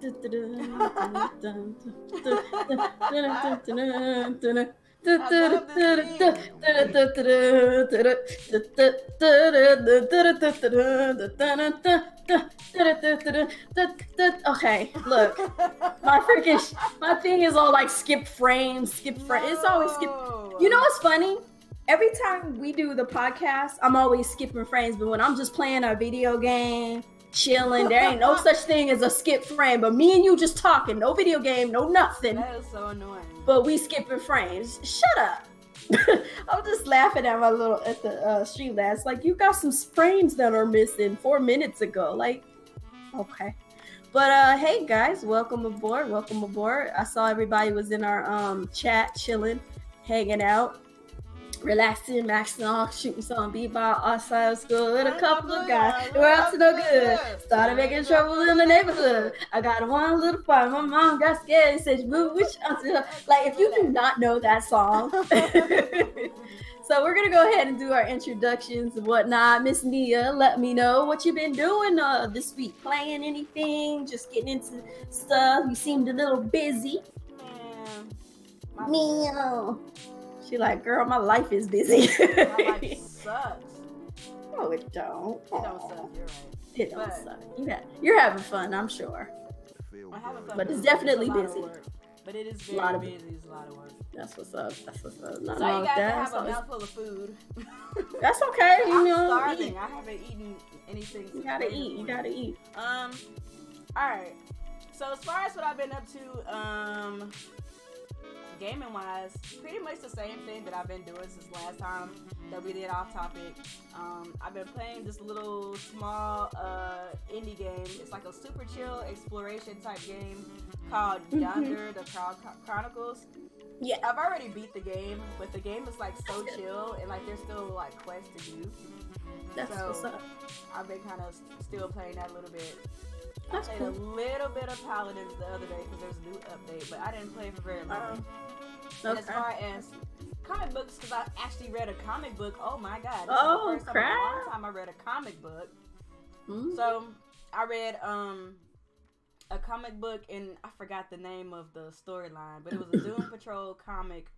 Okay, look, my thing is all like skip frames. It's always skip. You know what's funny? Every time we do the podcast, I'm always skipping frames. But when I'm just playing a video game, chilling, there ain't no such thing as a skip frame. But me and you just talking, no video game, no nothing. That is so annoying. But we skipping frames. Shut up. I'm just laughing at the stream last. Like, you got some frames that are missing 4 minutes ago. Like, okay. But hey guys, welcome aboard. I saw everybody was in our chat, chilling, hanging out, relaxing, maxing off, shooting some b-ball outside of school with a couple of guys. We're up to no good. Started making trouble in the neighborhood. I got one little fight. My mom got scared and said, "Move, which?" Like, if you do not know that song. So we're gonna go ahead and do our introductions and whatnot. Miss Nia, let me know what you've been doing this week. Playing anything? Just getting into stuff? You seemed a little busy. Meow. She like, girl, my life is busy. My life sucks. No, it don't. It don't suck. You're right. It don't suck. You're having fun, I'm sure. I'm having fun, but it's definitely busy. But it is very busy. It's a lot of work. That's what's up. Not so you guys that. have a mouthful of food. That's okay. I'm starving. I haven't eaten anything. You gotta eat. All right. So as far as what I've been up to, gaming wise, pretty much the same thing that I've been doing since last time that we did off topic. I've been playing this little small indie game. It's like a super chill exploration type game called Yonder the Chronicles. Yeah, I've already beat the game, but the game is like so chill and like there's still like quests to do. That's what's up. I've been kind of still playing that a little bit. I played a little bit of Paladins the other day because there's a new update, but I didn't play for very long. And as far as comic books, because I actually read a comic book. Oh my god! This is the first time in a long time I read a comic book. So I read a comic book, and I forgot the name of the storyline, but it was a Doom Patrol comic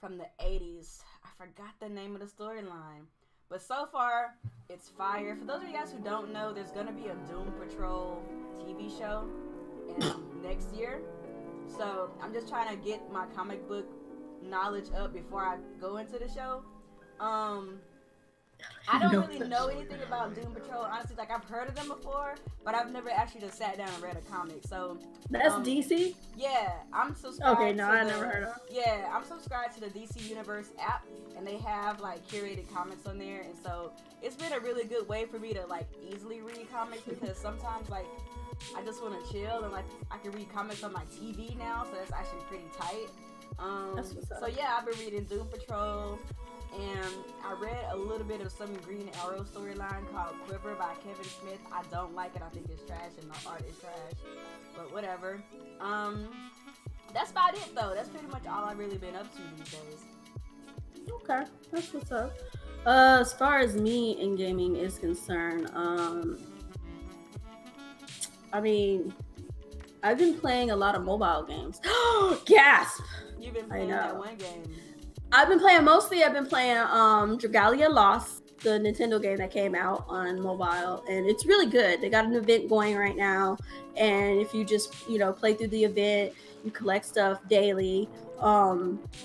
from the 80s. I forgot the name of the storyline. But so far, it's fire. For those of you guys who don't know, there's going to be a Doom Patrol TV show next year. So I'm just trying to get my comic book knowledge up before I go into the show. I don't really know anything about Doom Patrol. Honestly, like, I've heard of them before, but I've never actually just sat down and read a comic. So that's DC? Yeah, I'm subscribed. Okay, no, I never heard of. Yeah, I'm subscribed to the DC Universe app, and they have like curated comics on there, and so it's been a really good way for me to like easily read comics because sometimes like I just want to chill and like I can read comics on my TV now, so that's actually pretty tight. That's what's up. So yeah, I've been reading Doom Patrol. And I read a little bit of some Green Arrow storyline called Quiver by Kevin Smith. I don't like it. I think it's trash and the art is trash. But whatever. That's about it though. That's pretty much all I've really been up to these days. Okay, that's what's up. As far as me in gaming is concerned, I mean, I've been playing a lot of mobile games. Gasp! You've been playing that one game. I've been playing Dragalia Lost, the Nintendo game that came out on mobile, and it's really good. They got an event going right now, and if you just, play through the event, you collect stuff daily.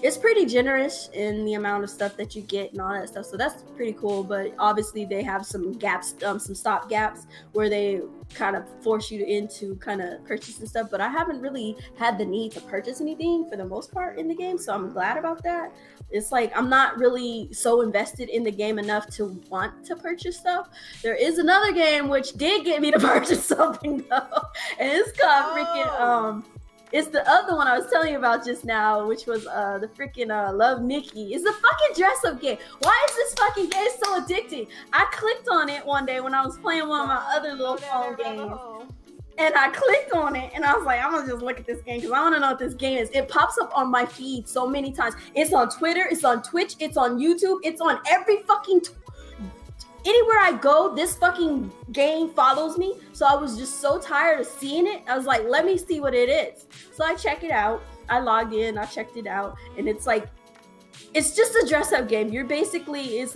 It's pretty generous in the amount of stuff that you get and all that stuff, so that's pretty cool. But obviously they have some gaps, some stop gaps where they kind of force you into kind of purchasing stuff, but I haven't really had the need to purchase anything for the most part in the game, so I'm glad about that. It's like I'm not really so invested in the game enough to want to purchase stuff. There is another game which did get me to purchase something though, and it's called it's the other one I was telling you about just now, which was the freaking Love Nikki. It's a fucking dress-up game. Why is this fucking game so addicting? I clicked on it one day when I was playing one of my other little phone games. And I clicked on it, and I was like, I'm gonna just look at this game because I want to know what this game is. It pops up on my feed so many times. It's on Twitter, it's on Twitch, it's on YouTube, it's on every fucking anywhere I go, this fucking game follows me. So I was just so tired of seeing it. I was like, let me see what it is. So I check it out. I logged in, I checked it out, and it's like, it's just a dress-up game. You're basically a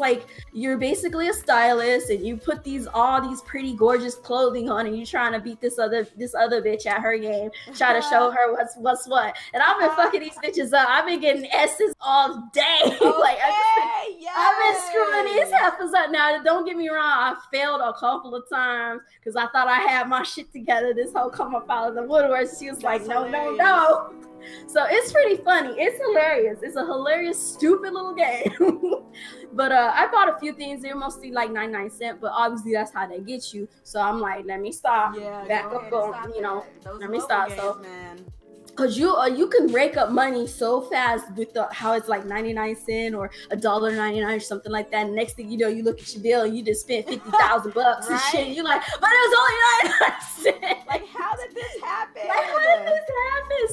stylist, and you put all these pretty, gorgeous clothing on, and you're trying to beat this other bitch at her game, try to show her what's what. And I've been fucking these bitches up. I've been getting S's all day. Like I've been screwing these heifers up. Now, don't get me wrong, I failed a couple of times because I thought I had my shit together. This whole come up out of the woodwork. She was like, no. So it's pretty funny. It's hilarious. It's a hilarious, stupid little game. But I bought a few things. They're mostly like 99¢, but obviously that's how they get you. So I'm like, let me stop. Yeah, back up on, let me stop. Games, so man. Cause you can rake up money so fast with how it's like 99¢ or $1.99 or something like that. And next thing you know, you look at your bill and you just spent $50,000 right? and shit. And you're like, but it was only 99¢. Like, how did this happen?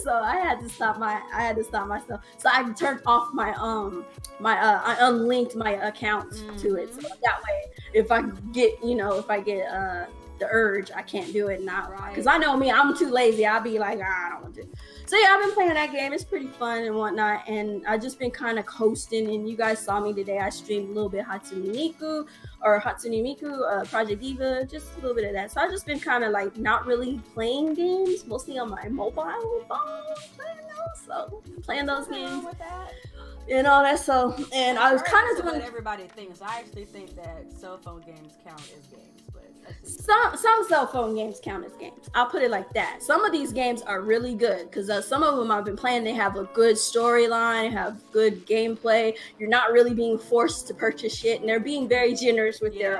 So I had to stop myself. So I turned off my I unlinked my account to it. So that way, if I get the urge, I can't do it now, right? Because I know me, I'm too lazy. I'll be like, I don't want to. So yeah, I've been playing that game. It's pretty fun and whatnot, and I just been kind of coasting. And you guys saw me today. I streamed a little bit Hatsune Miku, Project Diva, just a little bit of that. So I've just been kind of like not really playing games, mostly on my mobile phone, playing those games. With that? And all that. So, and I was kind of doing what everybody thinks. I actually think that cell phone games count as games. Some cell phone games count as games. I'll put it like that. Some of these games are really good because some of them I've been playing. They have a good storyline, have good gameplay. You're not really being forced to purchase shit, and they're being very generous with their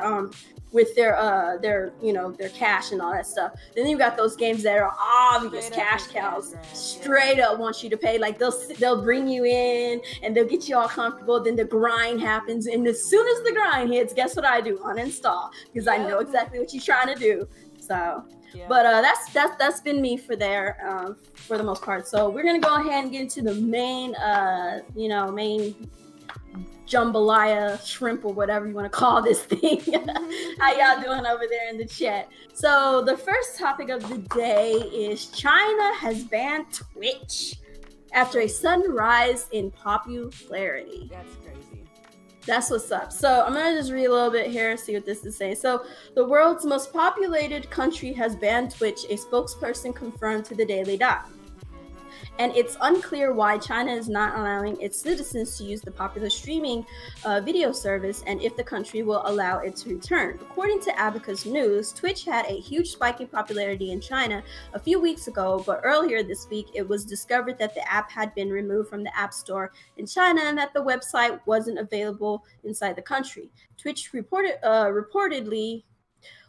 cash and all that stuff. Then you got those games that are obvious cash cows. Straight up want you to pay. Like they'll bring you in and they'll get you all comfortable. Then the grind happens, and as soon as the grind hits, guess what I do? Uninstall, because I know exactly what you're trying to do. So, but that's been me for the most part. So we're gonna go ahead and get into the main jambalaya, shrimp, or whatever you want to call this thing. How y'all doing over there in the chat? So the first topic of the day is China has banned Twitch after a sudden rise in popularity. That's crazy. That's what's up. So I'm going to just read a little bit here and see what this is saying. So the world's most populated country has banned Twitch, a spokesperson confirmed to the Daily Dot. And it's unclear why China is not allowing its citizens to use the popular streaming video service, and if the country will allow it to return. According to Abacus News, Twitch had a huge spike in popularity in China a few weeks ago, but earlier this week it was discovered that the app had been removed from the App Store in China and that the website wasn't available inside the country. Twitch reportedly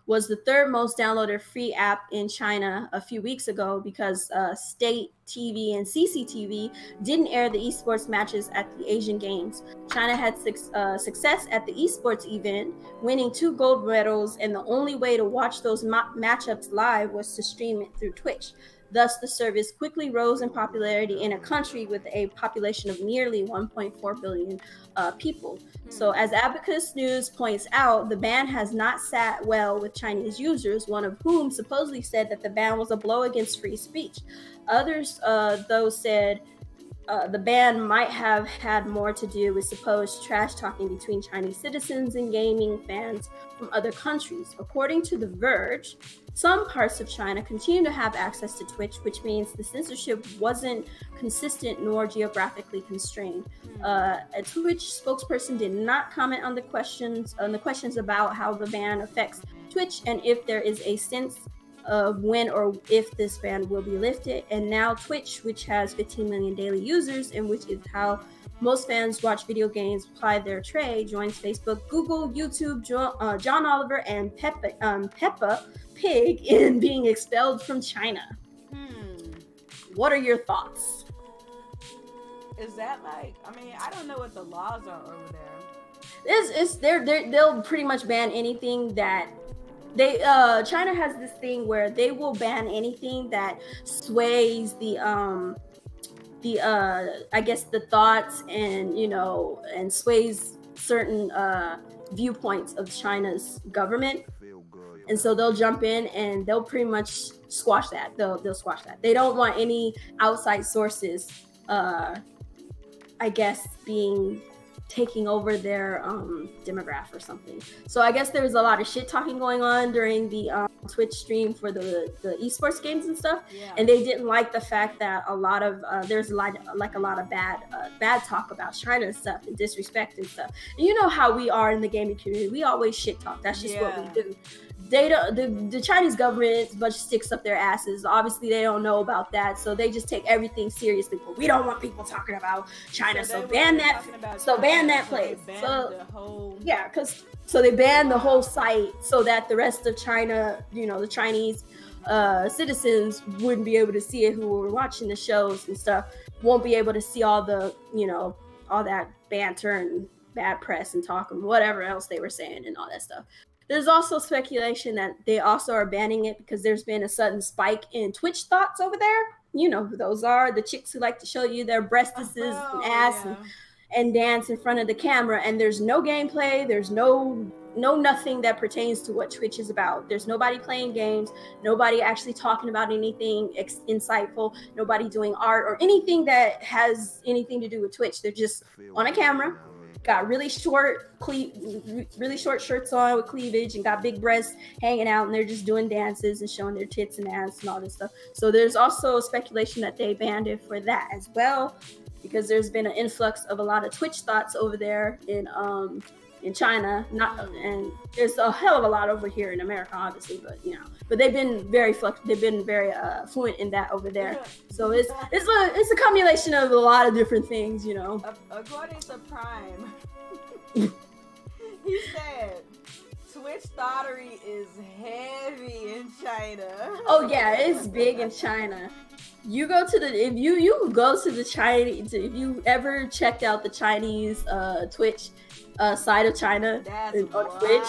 was the third most downloaded free app in China a few weeks ago because state TV and CCTV didn't air the esports matches at the Asian Games. China had success at the esports event, winning 2 gold medals, and the only way to watch those matchups live was to stream it through Twitch. Thus, the service quickly rose in popularity in a country with a population of nearly 1.4 billion people. So, as Abacus News points out, the ban has not sat well with Chinese users, one of whom supposedly said that the ban was a blow against free speech. Others, though, said the ban might have had more to do with supposed trash talking between Chinese citizens and gaming fans from other countries. According to The Verge, some parts of China continue to have access to Twitch, which means the censorship wasn't consistent nor geographically constrained. A Twitch spokesperson did not comment on the questions about how the ban affects Twitch and if there is a sense of when or if this ban will be lifted. And now Twitch, which has 15 million daily users and which is how most fans watch video games, ply their trade, joins Facebook, Google, YouTube, John Oliver, and Peppa Pig in being expelled from China. What are your thoughts? Is that like, I mean, I don't know what the laws are over there. They'll pretty much ban anything that China has this thing where they will ban anything that sways I guess the thoughts and sways certain viewpoints of China's government. And so they'll jump in and they'll pretty much squash that. They'll squash that. They don't want any outside sources, I guess, taking over their demographic or something. So I guess there was a lot of shit talking going on during the Twitch stream for the esports games and stuff. Yeah. And they didn't like the fact that a lot of there's a lot of bad talk about China and stuff and disrespect and stuff. And you know how we are in the gaming community. We always shit talk. That's just what we do. The Chinese government is a bunch of sticks up their asses. Obviously, they don't know about that, so they just take everything seriously. But we don't want people talking about China, so ban that. So ban that place. So they banned the whole site so that the rest of China, the Chinese citizens wouldn't be able to see it, who were watching the shows and stuff, won't be able to see all the, all that banter and bad press and talk and whatever else they were saying and all that stuff. There's also speculation that they also are banning it because there's been a sudden spike in Twitch thoughts over there. You know who those are, the chicks who like to show you their breastises and ass and dance in front of the camera. And there's no gameplay. There's no nothing that pertains to what Twitch is about. There's nobody playing games, nobody actually talking about anything insightful, nobody doing art or anything that has anything to do with Twitch. They're just on a camera, got really short shirts on with cleavage and got big breasts hanging out, and they're just doing dances and showing their tits and ass and all this stuff. So there's also speculation that they banned it for that as well, because there's been an influx of a lot of Twitch thoughts over there in China, and there's a hell of a lot over here in America, obviously, but they've been very fluent in that over there. So it's a combination of a lot of different things, According to Prime, he said Twitch thottery is heavy in China. Oh yeah, it's big in China. You go to if you ever checked out the Chinese Twitch side of China on Twitch,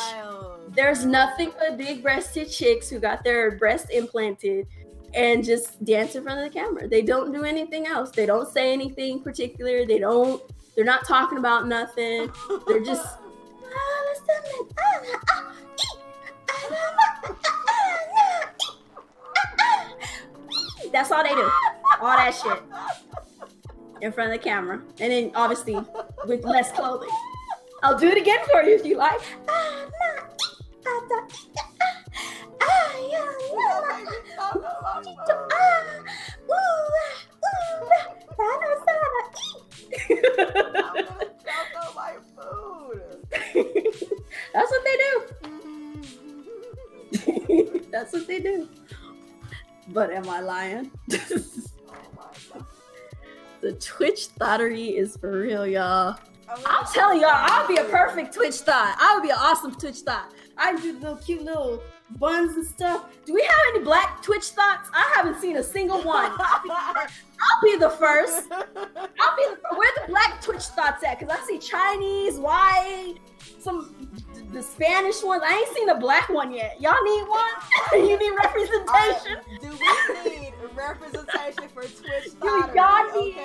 there's nothing but big breasted chicks who got their breasts implanted and just dance in front of the camera. They don't do anything else. They don't say anything particular. They're not talking about nothing. They're just that's all they do. All that shit in front of the camera, and then obviously with less clothing. I'll do it again for you if you like. That's what they do. That's what they do. But am I lying? The Twitch thottery is for real, y'all. I'm telling y'all, I'll be a perfect Twitch thot. I would be an awesome Twitch thot. I do the cute little buns and stuff. Do we have any black Twitch thots? I haven't seen a single one. I'll be the first. Where the black Twitch thots at? Because I see Chinese, white, the Spanish ones. I ain't seen a black one yet. Y'all need one? You need representation? Do we need representation for Twitch thottery? Y'all need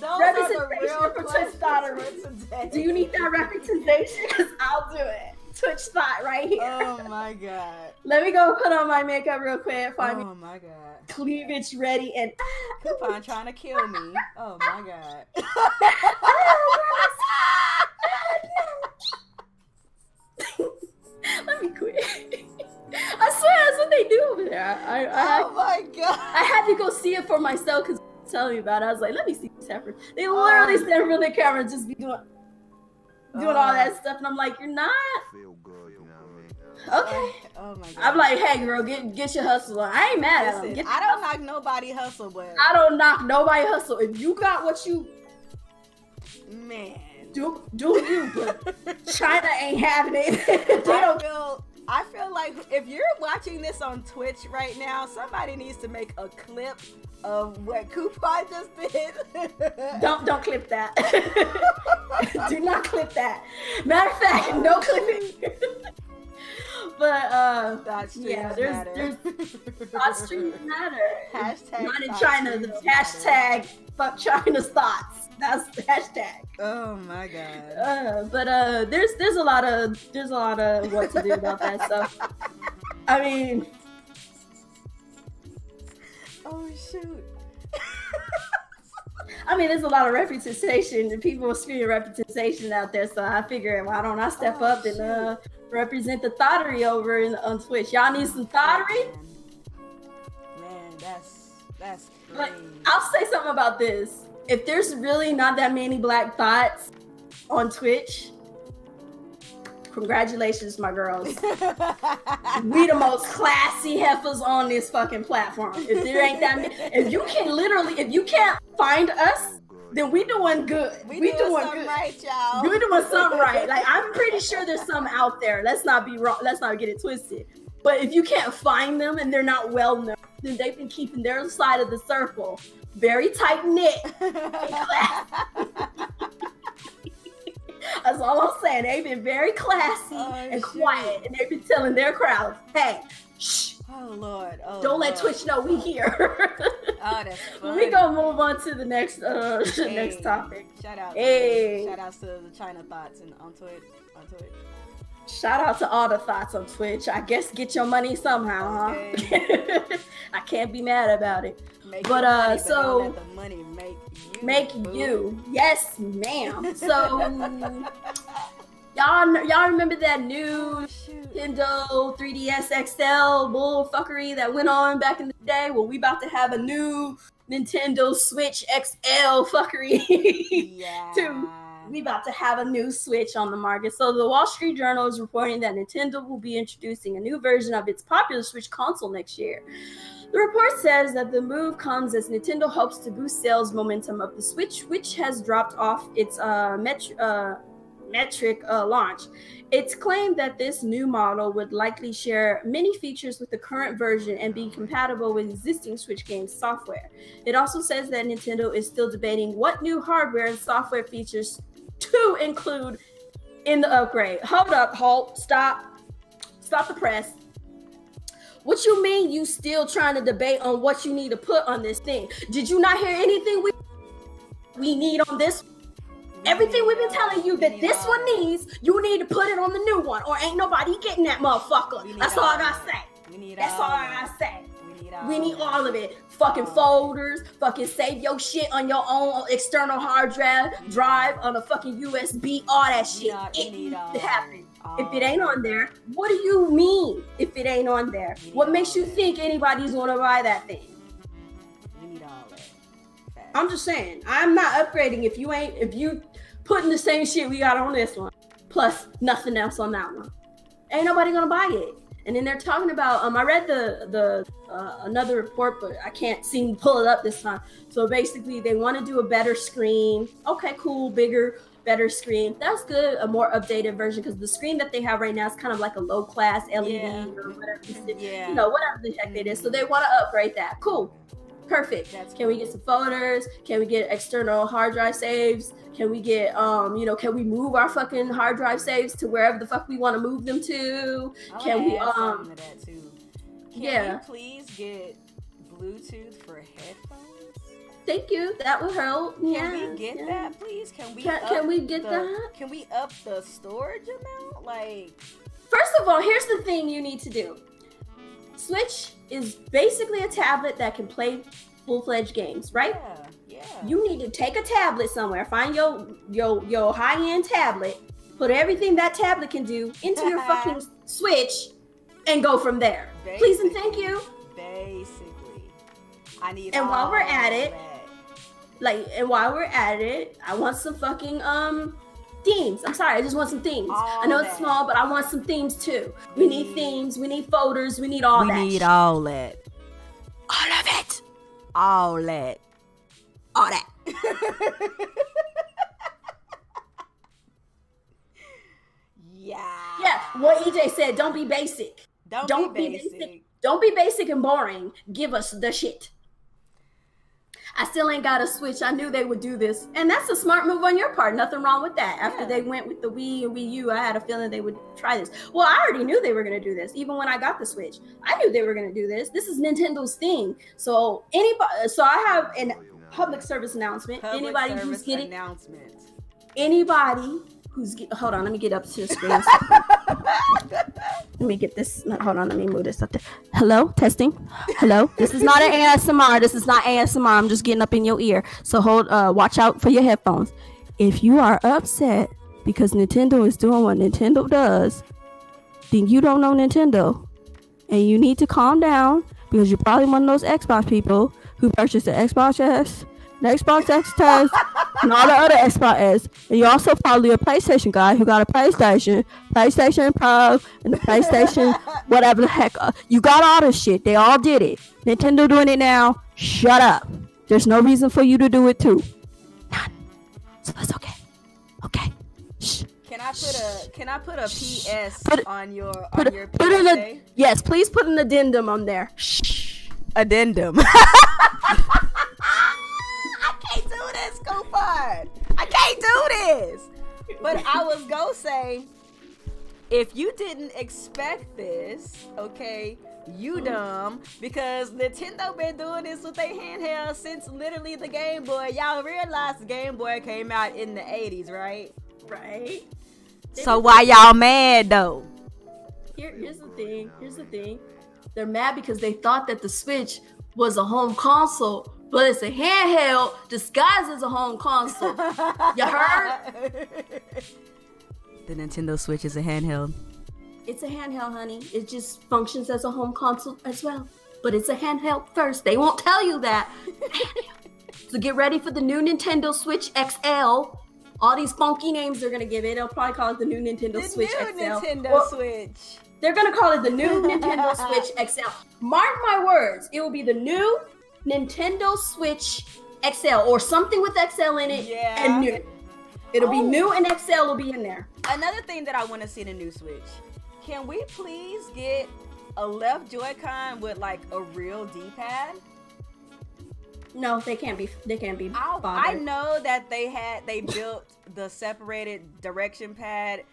Those representation for Twitch thottery. Do you need that representation? Because I'll do it. Twitch thot right here. Oh my god. Let me go put on my makeup real quick. Oh my god. Cleavage ready and Coupon trying to kill me. Oh my god. Let me quit. I swear that's what they do over there. Oh my god. I had to go see it for myself because telling me about it. I was like, let me see this heifer. They literally stand in front of the camera and just be doing all that stuff, and I'm like, you're not. Feel good, you know what I mean? Okay. Oh my god. I'm like, hey girl, get your hustle on. I ain't mad at them. I don't knock nobody hustle, but I don't knock nobody hustle. If you got what you do you, but China ain't having it. I feel like if you're watching this on Twitch right now, somebody needs to make a clip of what Coupon just did. Don't clip that. Do not clip that. Matter of fact, no clipping. But there's streams matter. Hashtag not in China. The hashtag Fuck China's thoughts. That's the hashtag. Oh my god. There's a lot of what to do about that stuff. I mean, oh shoot. I mean, there's a lot of representation, and people are spewing representation out there. So I figured, why don't I step up and represent the thottery over on Twitch? Y'all need some thottery? Man, that's crazy. But I'll say something about this. If there's really not that many black thoughts on Twitch, congratulations, my girls. We the most classy heifers on this fucking platform. If there ain't that many, if you can't find us, then we doing good. We doing something good. Right, y'all. We're doing something right. Like, I'm pretty sure there's some out there. Let's not be wrong. Let's not get it twisted. But if you can't find them and they're not well known, then they've been keeping their side of the circle very tight knit. That's all I'm saying. They've been very classy and quiet, and they've been telling their crowds, "Hey, shh! Oh Lord! Oh, don't let Twitch know we here." Oh, that's funny. We gonna move on to the next next topic. Shout out! Shout out to the China thoughts on Twitch. Shout out to all the thoughts on Twitch. I guess get your money somehow, huh? I can't be mad about it. But so don't let the money make you. Yes, ma'am. So y'all remember that new Nintendo 3DS XL bullfuckery that went on back in the day? Well, we about to have a new Nintendo Switch XL fuckery too. We about to have a new Switch on the market. So the Wall Street Journal is reporting that Nintendo will be introducing a new version of its popular Switch console next year. The report says that the move comes as Nintendo hopes to boost sales momentum of the Switch, which has dropped off its metric launch. It's claimed that this new model would likely share many features with the current version and be compatible with existing Switch games software. It also says that Nintendo is still debating what new hardware and software features to include in the upgrade. Hold up, halt, stop the press. What you mean you still trying to debate on what you need to put on this thing? Did you not hear anything we need on this? Everything we've been telling you that this one needs, you need to put it on the new one, or ain't nobody getting that motherfucker. That's all I gotta say. That's all I gotta say. We need all of it. Fucking folders, fucking save your shit on your own external hard drive on a fucking USB, all that shit. It needs to happen. If it ain't on there, what do you mean if it ain't on there? What makes you think anybody's gonna buy that thing? We need all that. I'm just saying, I'm not upgrading if you putting the same shit we got on this one, plus nothing else on that one. Ain't nobody gonna buy it. And then they're talking about, I read the another report, but I can't seem to pull it up this time. So basically they want to do a better screen. Okay, cool, bigger, better screen. That's good, a more updated version, because the screen that they have right now is kind of like a low class LED or whatever, you know, whatever the heck it is. So they want to upgrade that. Cool. Perfect. Can we get some folders? Can we get external hard drive saves? Can we get, can we move our fucking hard drive saves to wherever the fuck we want to move them to? Can we, Can we please get Bluetooth for headphones? Thank you. That would help. Can we get that, please? Can we get that? Can we up the storage amount? Like, first of all, here's the thing you need to do. Switch is basically a tablet that can play full-fledged games, right? Yeah. You need to take a tablet somewhere, find your high-end tablet, put everything that tablet can do into your fucking Switch, and go from there. Please and thank you. Basically, I need. And while we're at it, I want some fucking themes. I'm sorry, I just want some themes. I know it's small, but I want some themes too. We need themes, we need folders, we need all that. We need all that. All of it. All that. All that. Yeah. What EJ said, don't be basic. Don't be basic. Don't be basic and boring. Give us the shit. I still ain't got a Switch. I knew they would do this. And that's a smart move on your part. Nothing wrong with that. After they went with the Wii and Wii U, I had a feeling they would try this. Well, I already knew they were going to do this. Even when I got the Switch, I knew they were going to do this. This is Nintendo's thing. So I have public service announcement. Public Anybody service who's getting announcement. Anybody who's hold on, let me get up to the screen. Let me get this. Hold on, let me move this up there. Hello, testing. Hello. This is not an ASMR. This is not ASMR. I'm just getting up in your ear. So watch out for your headphones. If you are upset because Nintendo is doing what Nintendo does, then you don't know Nintendo, and you need to calm down because you're probably one of those Xbox people who purchased the Xbox S, the Xbox X test, and all the other Xbox S. And you're also probably a PlayStation guy who got a PlayStation Pro, and the PlayStation, whatever the heck. You got all this shit. They all did it. Nintendo doing it now. Shut up. There's no reason for you to do it too. None. So that's okay. Okay. Shh. Can I put a PS on your yes, please put an addendum on there. Shh. Addendum. Can't do this, Coupon. I can't do this. But I was gonna say, if you didn't expect this, okay, you dumb, because Nintendo been doing this with their handheld since literally the Game Boy. Y'all realize the Game Boy came out in the 80s, right? Right. So why y'all mad though? Here's the thing. They're mad because they thought that the Switch was a home console, but it's a handheld disguised as a home console. You heard? The Nintendo Switch is a handheld. It's a handheld, honey. It just functions as a home console as well. But it's a handheld first. They won't tell you that. So get ready for the new Nintendo Switch XL. All these funky names they're going to give it. They'll probably call it the new Nintendo Switch XL. Nintendo Switch. They're going to call it the new Nintendo Switch XL. Mark my words. It will be the new Nintendo Switch XL or something with XL in it. Yeah. And new. It'll be new and XL will be in there. Another thing that I want to see in a new Switch. Can we please get a left Joy-Con with like a real D-pad? No, they can't be bothered. I know that they built the separated direction pad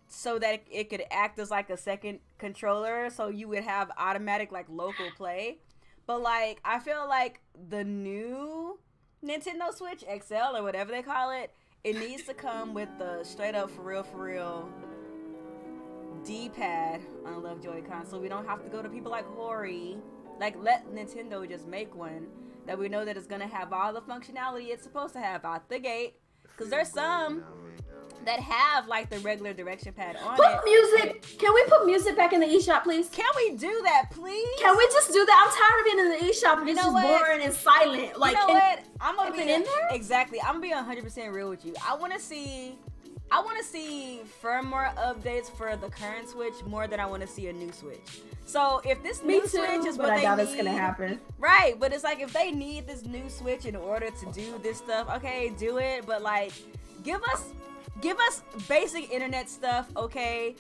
so that it could act as like a second controller, so you would have automatic like local play. But like I feel like the new Nintendo Switch XL or whatever they call it, it needs to come with the straight up for real D-pad on left Joy-Con, so we don't have to go to people like Hori. Like, let Nintendo just make one that we know that it's gonna have all the functionality it's supposed to have out the gate. Because there's some that have like the regular direction pad on it. Put music. Can we put music back in the eShop, please? Can we do that, please? Can we just do that? I'm tired of being in the eShop and it's just boring and silent. Like, you know what? I'm gonna be in there. Exactly. I'm gonna be 100% real with you. I want to see firmware updates for the current Switch more than I want to see a new Switch. So if this new Switch is what I they doubt need, it's gonna happen. Right? But it's like if they need this new Switch in order to do this stuff, okay, do it. But like, give us basic internet stuff, okay?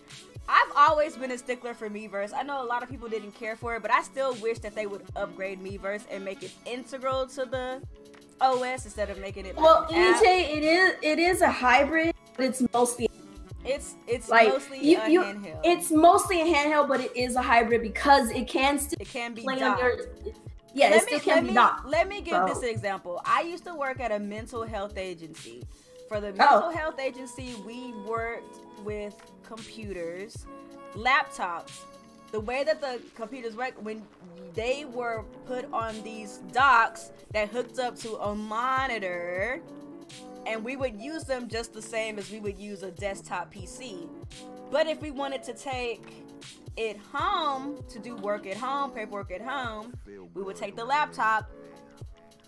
I've always been a stickler for Miiverse. I know a lot of people didn't care for it, but I still wish that they would upgrade Miiverse and make it integral to the OS instead of making it. Well, EJ, it is a hybrid, but it's mostly. It's like, mostly a handheld. It's mostly a handheld, but it is a hybrid because it can be play docked. on your. Yeah, it still can be docked. Let me give this example. I used to work at a mental health agency. For the mental health agency, we worked with computers, laptops. The way that the computers work, when they were put on these docks that hooked up to a monitor, and we would use them just the same as we would use a desktop PC. But if we wanted to take it home to do work at home, paperwork at home, we would take the laptop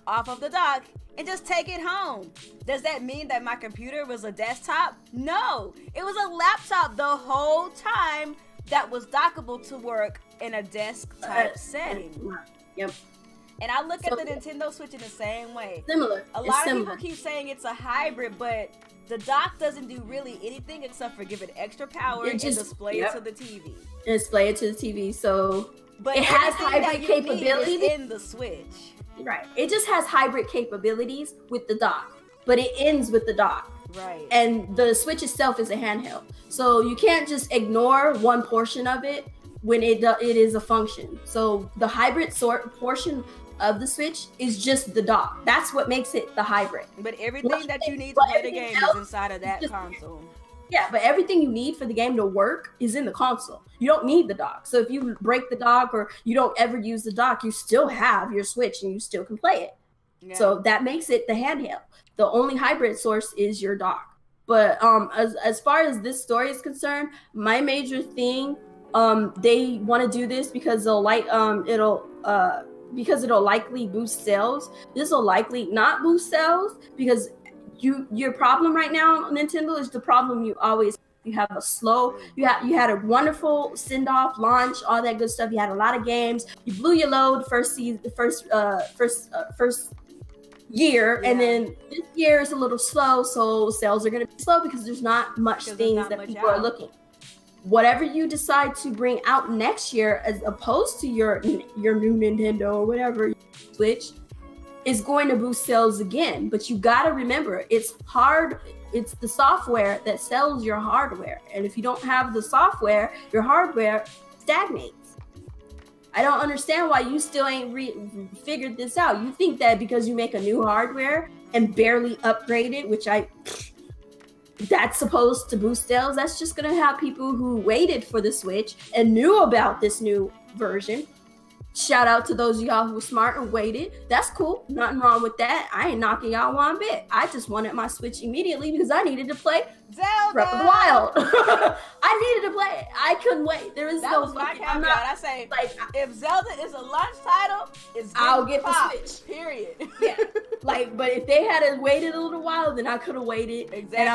off of the dock and just take it home. Does that mean that my computer was a desktop? No, it was a laptop the whole time that was dockable to work in a desktop setting. Yep. And I look at the Nintendo Switch in the same way. Similar. A lot of people keep saying it's a hybrid, but the dock doesn't do really anything except for give it extra power and display it to the TV. Display it to the TV, so but it has hybrid capabilities in the Switch. Right. It just has hybrid capabilities with the dock, but it ends with the dock. Right. And the Switch itself is a handheld, so you can't just ignore one portion of it when it is a function. So the hybrid portion of the Switch is just the dock. That's what makes it the hybrid. But everything that you need to play the game is inside of that console. Yeah, but everything you need for the game to work is in the console. You don't need the dock. So if you break the dock or you don't ever use the dock, you still have your Switch and you still can play it. Yeah. So that makes it the handheld. The only hybrid source is your dock. But as far as this story is concerned, my major thing, they want to do this because they'll because it'll likely boost sales. This will likely not boost sales because your problem right now, Nintendo, is the problem you have a slow. You had a wonderful send off launch, all that good stuff. You had a lot of games. You blew your load first year, yeah. And then this year is a little slow, so sales are going to be slow because there's not much things that people are looking. Whatever you decide to bring out next year, as opposed to your new Nintendo or whatever Switch, is going to boost sales again. But you got to remember, it's hard. It's the software that sells your hardware, and if you don't have the software, your hardware stagnates. I don't understand why you still ain't figured this out. You think that because you make a new hardware and barely upgrade it, that's supposed to boost sales, that's just going to have people who waited for the Switch and knew about this new version. Shout out to those of y'all who were smart and waited. That's cool. Nothing wrong with that. I ain't knocking y'all one bit. I just wanted my Switch immediately because I needed to play Zelda. Breath of the Wild. I needed to play it. I couldn't wait. There is no fucking... I say, like, if Zelda is a launch title, I'll get the Switch. Period. Yeah. Like, but if they had waited a little while, then I could have waited. Exactly. And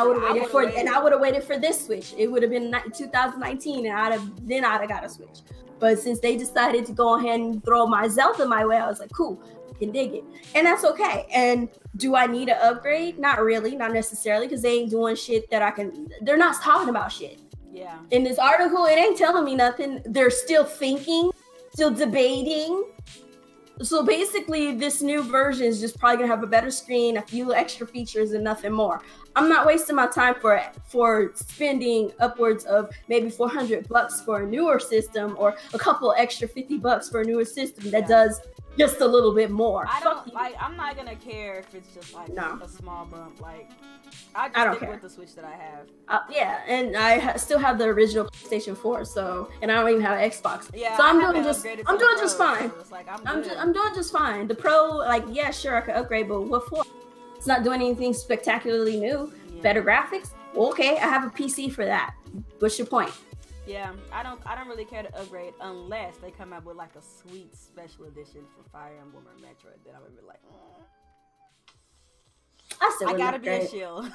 I would have waited for this Switch. It would have been 2019, and I'd have got a Switch. But since they decided to go ahead and throw my Zelda my way, I was like, cool, I can dig it. And that's okay. And do I need an upgrade? Not really, not necessarily, because they ain't doing shit that they're not talking about shit. Yeah. In this article, it ain't telling me nothing. They're still thinking, still debating. So basically, this new version is just probably gonna have a better screen, a few extra features, and nothing more. I'm not wasting my time for spending upwards of maybe $400 for a newer system, or a couple extra $50 for a newer system that does just a little bit more. I'm not gonna care if it's just like a small bump. Like, I don't stick with the Switch that I have. Yeah, and I still have the original PlayStation 4, and I don't even have an Xbox. Yeah, so I'm doing just fine. So it's like, I'm doing just fine. The Pro, like, yeah, sure, I could upgrade, but what for? It's not doing anything spectacularly new. Yeah. Better graphics? Well, okay, I have a PC for that. What's your point? Yeah, I don't really care to upgrade unless they come out with like a sweet special edition for Fire Emblem or Metroid. Then I would be like, I gotta be a shield.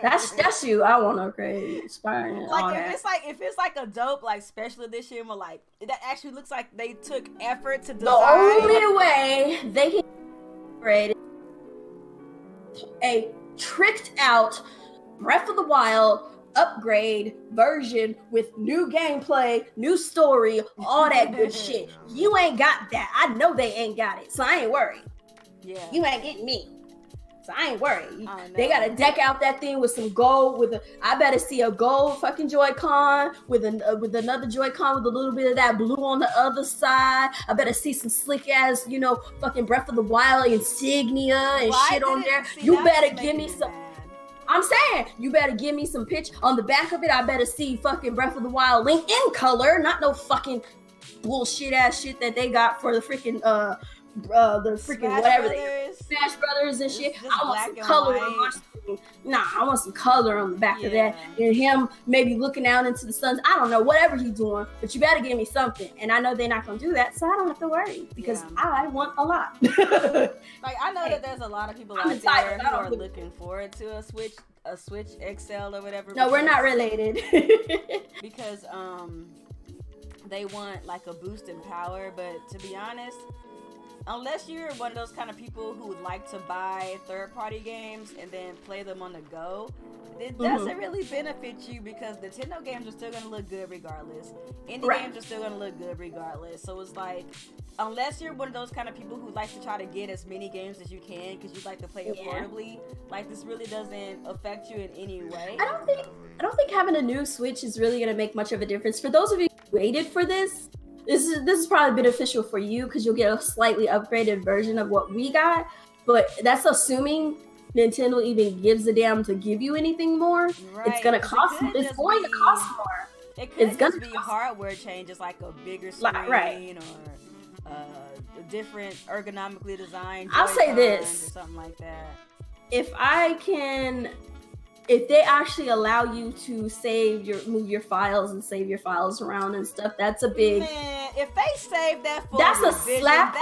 that's you. I want to upgrade. Inspiring. Like if it's like a dope like special edition, or like that actually looks like they took effort to design. The only way they can upgrade a tricked out Breath of the Wild upgrade version with new gameplay, new story, all that good shit. You ain't got that. I know they ain't got it, so I ain't worried. Yeah, you ain't getting me. So I ain't worried. They gotta deck out that thing with some gold. I better see a gold fucking Joy-Con with another Joy-Con with a little bit of that blue on the other side. I better see some slick ass, fucking Breath of the Wild insignia and shit on there. You better give me some. I'm saying, you better give me some pitch on the back of it. I better see fucking Breath of the Wild Link in color, not no fucking bullshit ass shit that they got for the freaking Smash Brothers and shit. I want some color on my screen. I want some color on the back of that. And him maybe looking out into the sun. I don't know, whatever he's doing, but you better give me something. And I know they're not gonna do that, so I don't have to worry because I want a lot. Like, I know that there's a lot of people out there who are looking forward to a Switch XL or whatever. No, we're not related. Because they want like a boost in power, but to be honest, unless you're one of those kind of people who would like to buy third-party games and then play them on the go, it doesn't really benefit you because Nintendo games are still going to look good regardless. Indie games are still going to look good regardless. So it's like, unless you're one of those kind of people who like to try to get as many games as you can because you like to play it portably, like, this really doesn't affect you in any way. I don't think having a new Switch is really going to make much of a difference. For those of you who waited for this, this is probably beneficial for you because you'll get a slightly upgraded version of what we got. But that's assuming Nintendo even gives a damn to give you anything more. Right. It's gonna cost. It's going to cost more. It could just be hardware changes, like a bigger screen or a different ergonomically designed. I'll say this or something like that. If they actually allow you to move your files and save your files around and stuff, that's a big. Man, if they save that for that's revision, a slap.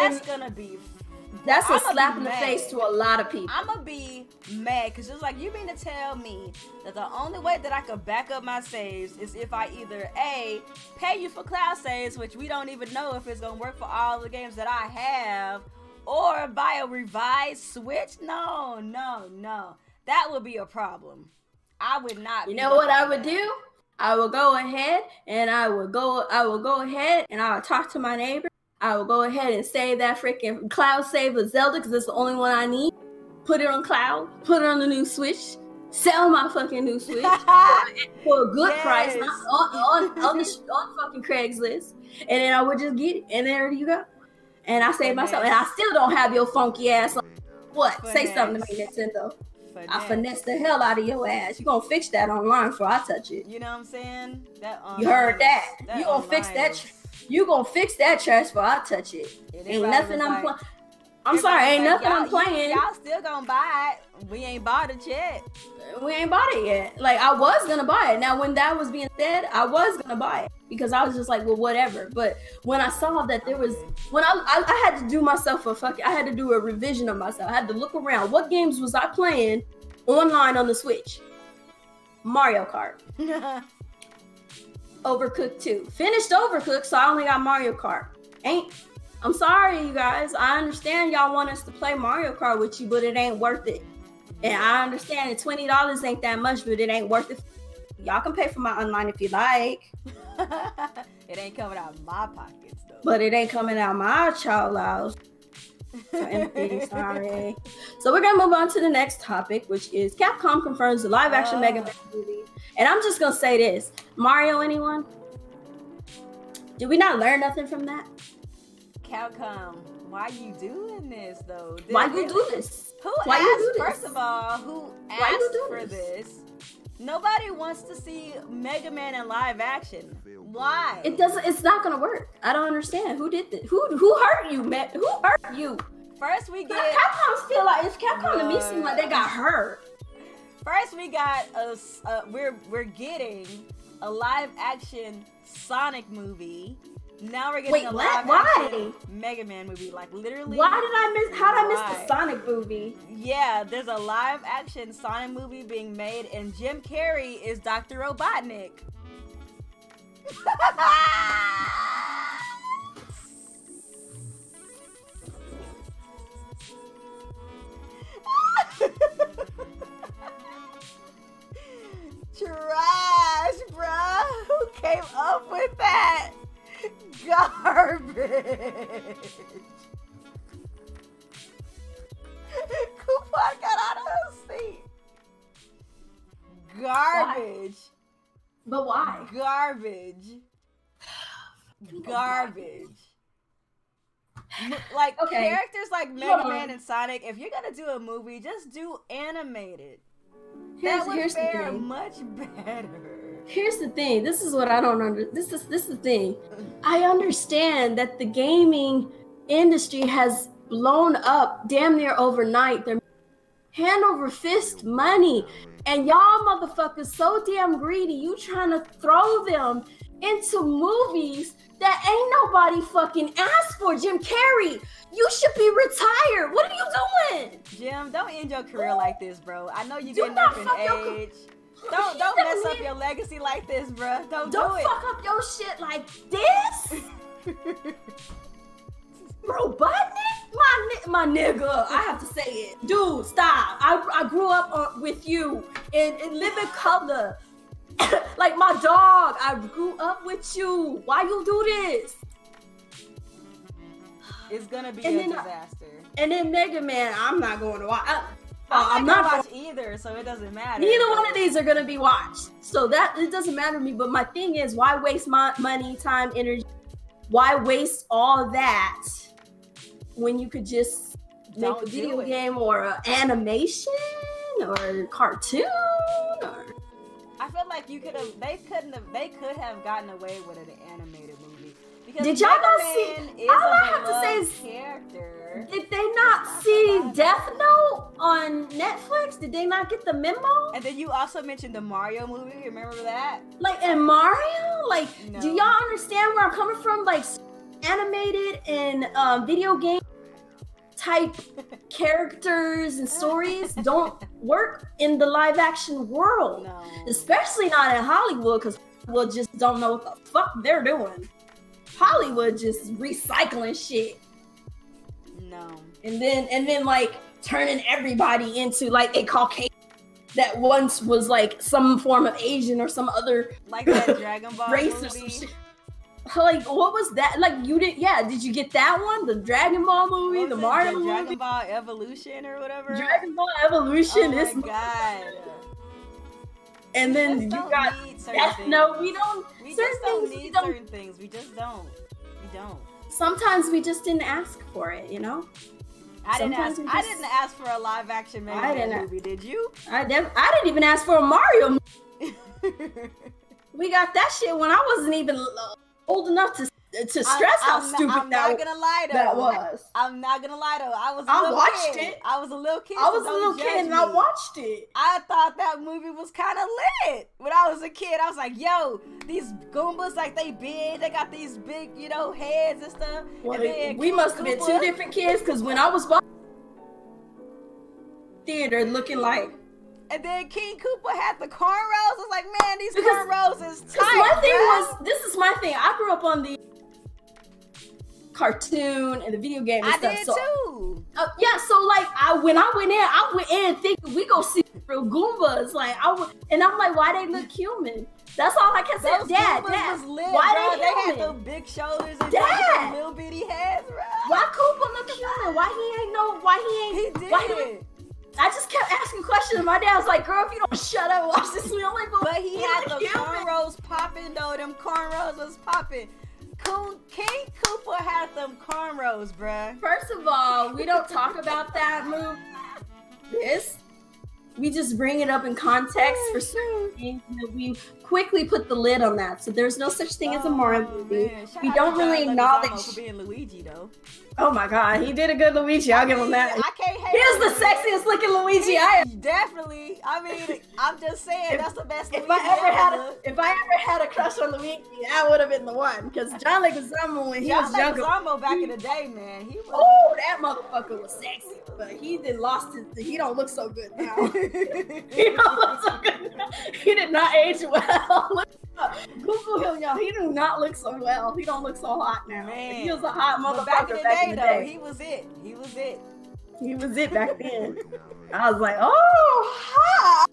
That's a slap in the face to a lot of people. I'm gonna be mad because it's like, you mean to tell me that the only way that I could back up my saves is if I either A, pay you for cloud saves, which we don't even know if it's gonna work for all the games that I have, or buy a revised Switch? No. That would be a problem. I would not. You know what I would do? I will go ahead and I will talk to my neighbor. I will go ahead and save that freaking cloud save of Zelda because it's the only one I need. Put it on cloud. Put it on the new Switch. Sell my fucking new Switch for a good price on fucking Craigslist. And then I would just get it. And there you go. And I saved myself. And I still don't have your funky ass. What? Finesse. Say something to me, Nintendo. Finesse. I finesse the hell out of your ass. You gonna fix that online before I touch it. You know what I'm saying? You heard that. You gonna fix that. You gonna fix that trash before I touch it. Ain't nothing I'm playing. I'm sorry, ain't nothing I'm playing. Y'all still gonna buy it. We ain't bought it yet. We ain't bought it yet. Like, I was gonna buy it. Now, when that was being said, I was gonna buy it. Because I was just like, well, whatever. But when I saw that there was... When I had to do myself I had to do a revision of myself. I had to look around. What games was I playing online on the Switch? Mario Kart. Overcooked 2. Finished Overcooked, so I only got Mario Kart. I'm sorry, you guys. I understand y'all want us to play Mario Kart with you, but it ain't worth it. And I understand that $20 ain't that much, but it ain't worth it. Y'all can pay for my online if you like. It ain't coming out of my pockets, though. But it ain't coming out of my child house. Sorry. So we're going to move on to the next topic, which is Capcom confirms the live-action Megaman movie. And I'm just going to say this. Mario, anyone? Did we not learn nothing from that? Capcom, why you doing this, though? Why you do this? Why you do this? First of all, who asked for this? Nobody wants to see Mega Man in live action. Why? It's not going to work. I don't understand. Who did this? Who hurt you, man? Who hurt you? First we get... Capcom feel like... It's Capcom to me seem like they got hurt. First, we got we're getting a live action Sonic movie. Now we're getting a live action Mega Man movie. Like, literally. How did I miss the Sonic movie? Yeah, there's a live action Sonic movie being made, and Jim Carrey is Dr. Robotnik. Trash, bruh. Who came up with that? Garbage. Coupon got out of her seat. Garbage. But why? Garbage. Like, characters like Mega Man and Sonic, if you're gonna do a movie, just do animated. That would fare much better. Here's the thing. This is what I don't understand. This is the thing. I understand that the gaming industry has blown up damn near overnight. They're hand over fist money. And y'all motherfuckers so damn greedy, you trying to throw them into movies that ain't nobody fucking asked for. Jim Carrey, you should be retired. What are you doing? Jim, don't end your career like this, bro. I know you're getting up in age. Don't mess up your legacy like this, bro. Don't do it. Don't fuck up your shit like this. Robotnik? My nigga, I have to say it. Dude, stop. I grew up with you in living color. Like my dog, I grew up with you. Why you do this? It's gonna be a disaster. And then Mega Man, I'm not going to watch. I'm not gonna watch either, so it doesn't matter. Neither one of these are gonna be watched, so that it doesn't matter to me. But my thing is, why waste my money, time, energy, why waste all that when you could just make a video game or an animation or a cartoon? Or... I feel like they could have gotten away with an animated movie. Because did y'all not see? All I have to say is, character. Did they not see Death Note on Netflix? Did they not get the memo? And then you also mentioned the Mario movie. Remember that? Like in Mario, like no. Do y'all understand where I'm coming from? Like animated and video game type characters and stories don't work in the live action world, especially not in Hollywood, because Hollywood just don't know what the fuck they're doing. Hollywood just recycling shit. No. And then like turning everybody into like a Caucasian that once was like some form of Asian or some other like that Dragon Ball race movie. Or some shit. Like what was that? Like you did? Yeah, did you get that one? The Dragon Ball movie, the Mario movie, Dragon Ball Evolution or whatever. Dragon Ball Evolution. Oh my god. And then you got Death Note. We don't. We just don't need certain things. We just don't. We don't. Sometimes we just didn't ask for it, you know. I didn't ask for a live action Megaman movie. Did you? I didn't even ask for a Mario movie. We got that shit when I wasn't even old enough to stress how stupid that was. I'm not gonna lie though. I was a little kid and I watched it. I thought that movie was kind of lit when I was a kid. I was like, yo, these Goombas, like they big, they got these big, you know, heads and stuff. Well, and then we must have been two different kids, because when I was watching theater looking like. And then King Koopa had the cornrows. I was like, man, these cornrows is tight. This is my thing. I grew up on the cartoon and the video game and stuff. I did too. Yeah, so like when I went in thinking we go see real Goombas. Like and I'm like, why they look human? That's all I can say. Dad, why they had those big shoulders and those little bitty heads, bro. Why Koopa look human? Why he ain't I just kept asking questions, and my dad was like, girl, if you don't shut up, watch this movie. I'm like, but he had the cornrows popping, though. Them cornrows was popping. King Koopa had them cornrows, bruh. First of all, we don't talk about that movie. We just bring it up in context for certain things, and we quickly put the lid on that. So there's no such thing as a Mario movie. We don't really acknowledge for being Luigi, though. Oh my god, he did a good Luigi. I'll give him that. I can't hate He is the sexiest looking Luigi I am. Definitely. I mean, I'm just saying that's the best Luigi if I ever had a crush on Luigi, that would have been the one. Because John Leguizamo, when he was younger. John Leguizamo back in the day, man. Oh, that motherfucker was sexy. But he he don't look so good now. He don't look so good now. He did not age well. Google him, y'all. He do not look so well. He don't look so hot now. Man. He was a hot motherfucker back in the day. He was it. He was it. He was it back then. I was like, oh, hot.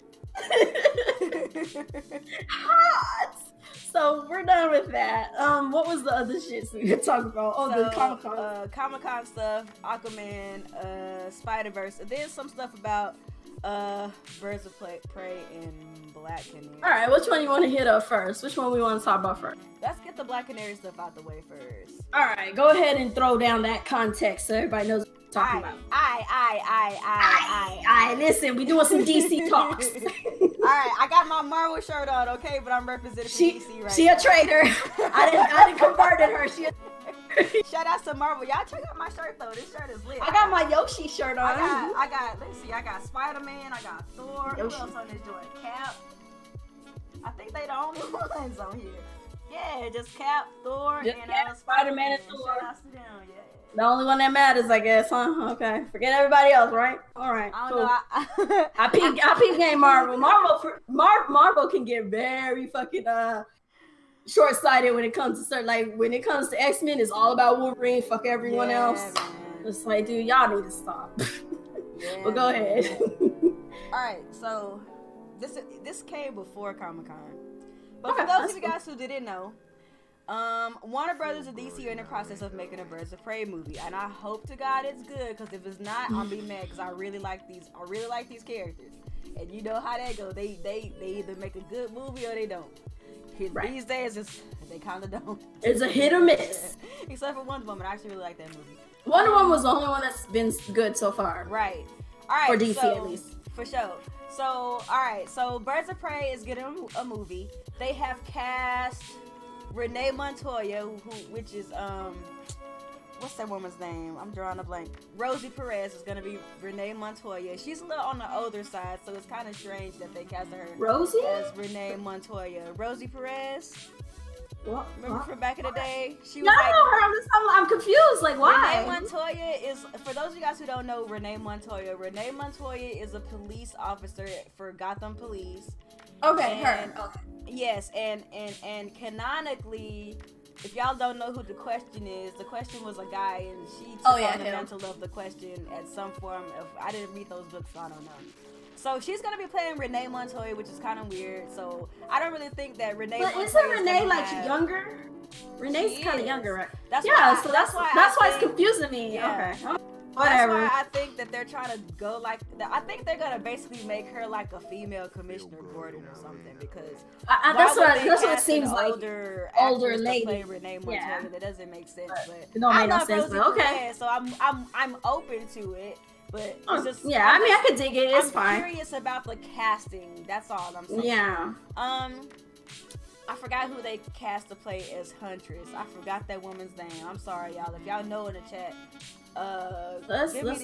Hot. So we're done with that. What was the other shit we could talk about? Oh, the Comic-Con. Comic-Con stuff, Aquaman, Spider-Verse, and then some stuff about Birds of Prey and Black Canary. Alright, which one you want to hit up first? Which one we want to talk about first? Let's get the Black Canary stuff out the way first. Alright, go ahead and throw down that context so everybody knows what we're talking about. Listen, we doing some DC talks. Alright, I got my Marvel shirt on, okay? But I'm representing DC right She now. A traitor. I didn't converted her. Shout out to Marvel. Y'all check out my shirt though. This shirt is lit. I got my Yoshi shirt on. I got Spider-Man, I got Thor. Yoshi. Who else on this joint? Cap. I think they the only ones on here. Yeah, just Cap, Thor, and Spider-Man and Thor. Shout out to them, yeah. The only one that matters, I guess, huh? Okay. Forget everybody else, right? All right. I don't know. I peep game Marvel. Marvel can get very fucking short-sighted when it comes to certain, when it comes to X-Men, it's all about Wolverine. Fuck everyone else. Man. It's like, dude, y'all need to stop. Yeah, but go ahead. All right, so this came before Comic-Con. But for those of you guys who didn't know, Warner Brothers and DC are in the process of making a Birds of Prey movie, and I hope to God it's good. Because if it's not, I'll be mad. Because I really like these characters, and you know how that goes. They either make a good movie or they don't. These days, they kind of don't. It's a hit or miss. Except for Wonder Woman. I actually really like that movie. Wonder Woman was the only one that's been good so far. Right. All right. For DC, at least. For sure. So, all right. So, Birds of Prey is getting a movie. They have cast Renee Montoya, which is what's that woman's name? I'm drawing a blank. Rosie Perez is gonna be Renee Montoya. She's a little on the older side, so it's kind of strange that they cast her as Renee Montoya. Rosie Perez. What? Remember from back in the day? She was no, like, I'm confused. Like, why? Renee Montoya is, for those of you guys who don't know Renee Montoya is a police officer for Gotham Police. Okay, her. Okay. Yes, and canonically, if y'all don't know who the Question is, the Question was a guy, and she took on the mantle of the Question at some form of. I didn't read those books, so I don't know. So she's gonna be playing Renee Montoya, which is kind of weird. So I don't really think that Renee. But isn't Renee like younger? Renee's kind of younger, right? That's why it's confusing me. Yeah. Okay. Whatever. That's why I think that they're trying to go like that. I think they're gonna basically make her like a female Commissioner Gordon or something, because that's what it seems like. Older lady. Play Renee Montoya. That doesn't make sense. But it don't make no sense. But okay. So I'm open to it. But it's just, I mean, I could dig it. It's fine. I'm curious about the casting. That's all I'm saying. Yeah. I forgot who they cast to play as Huntress. I forgot that woman's name. I'm sorry, y'all. If y'all know in the chat,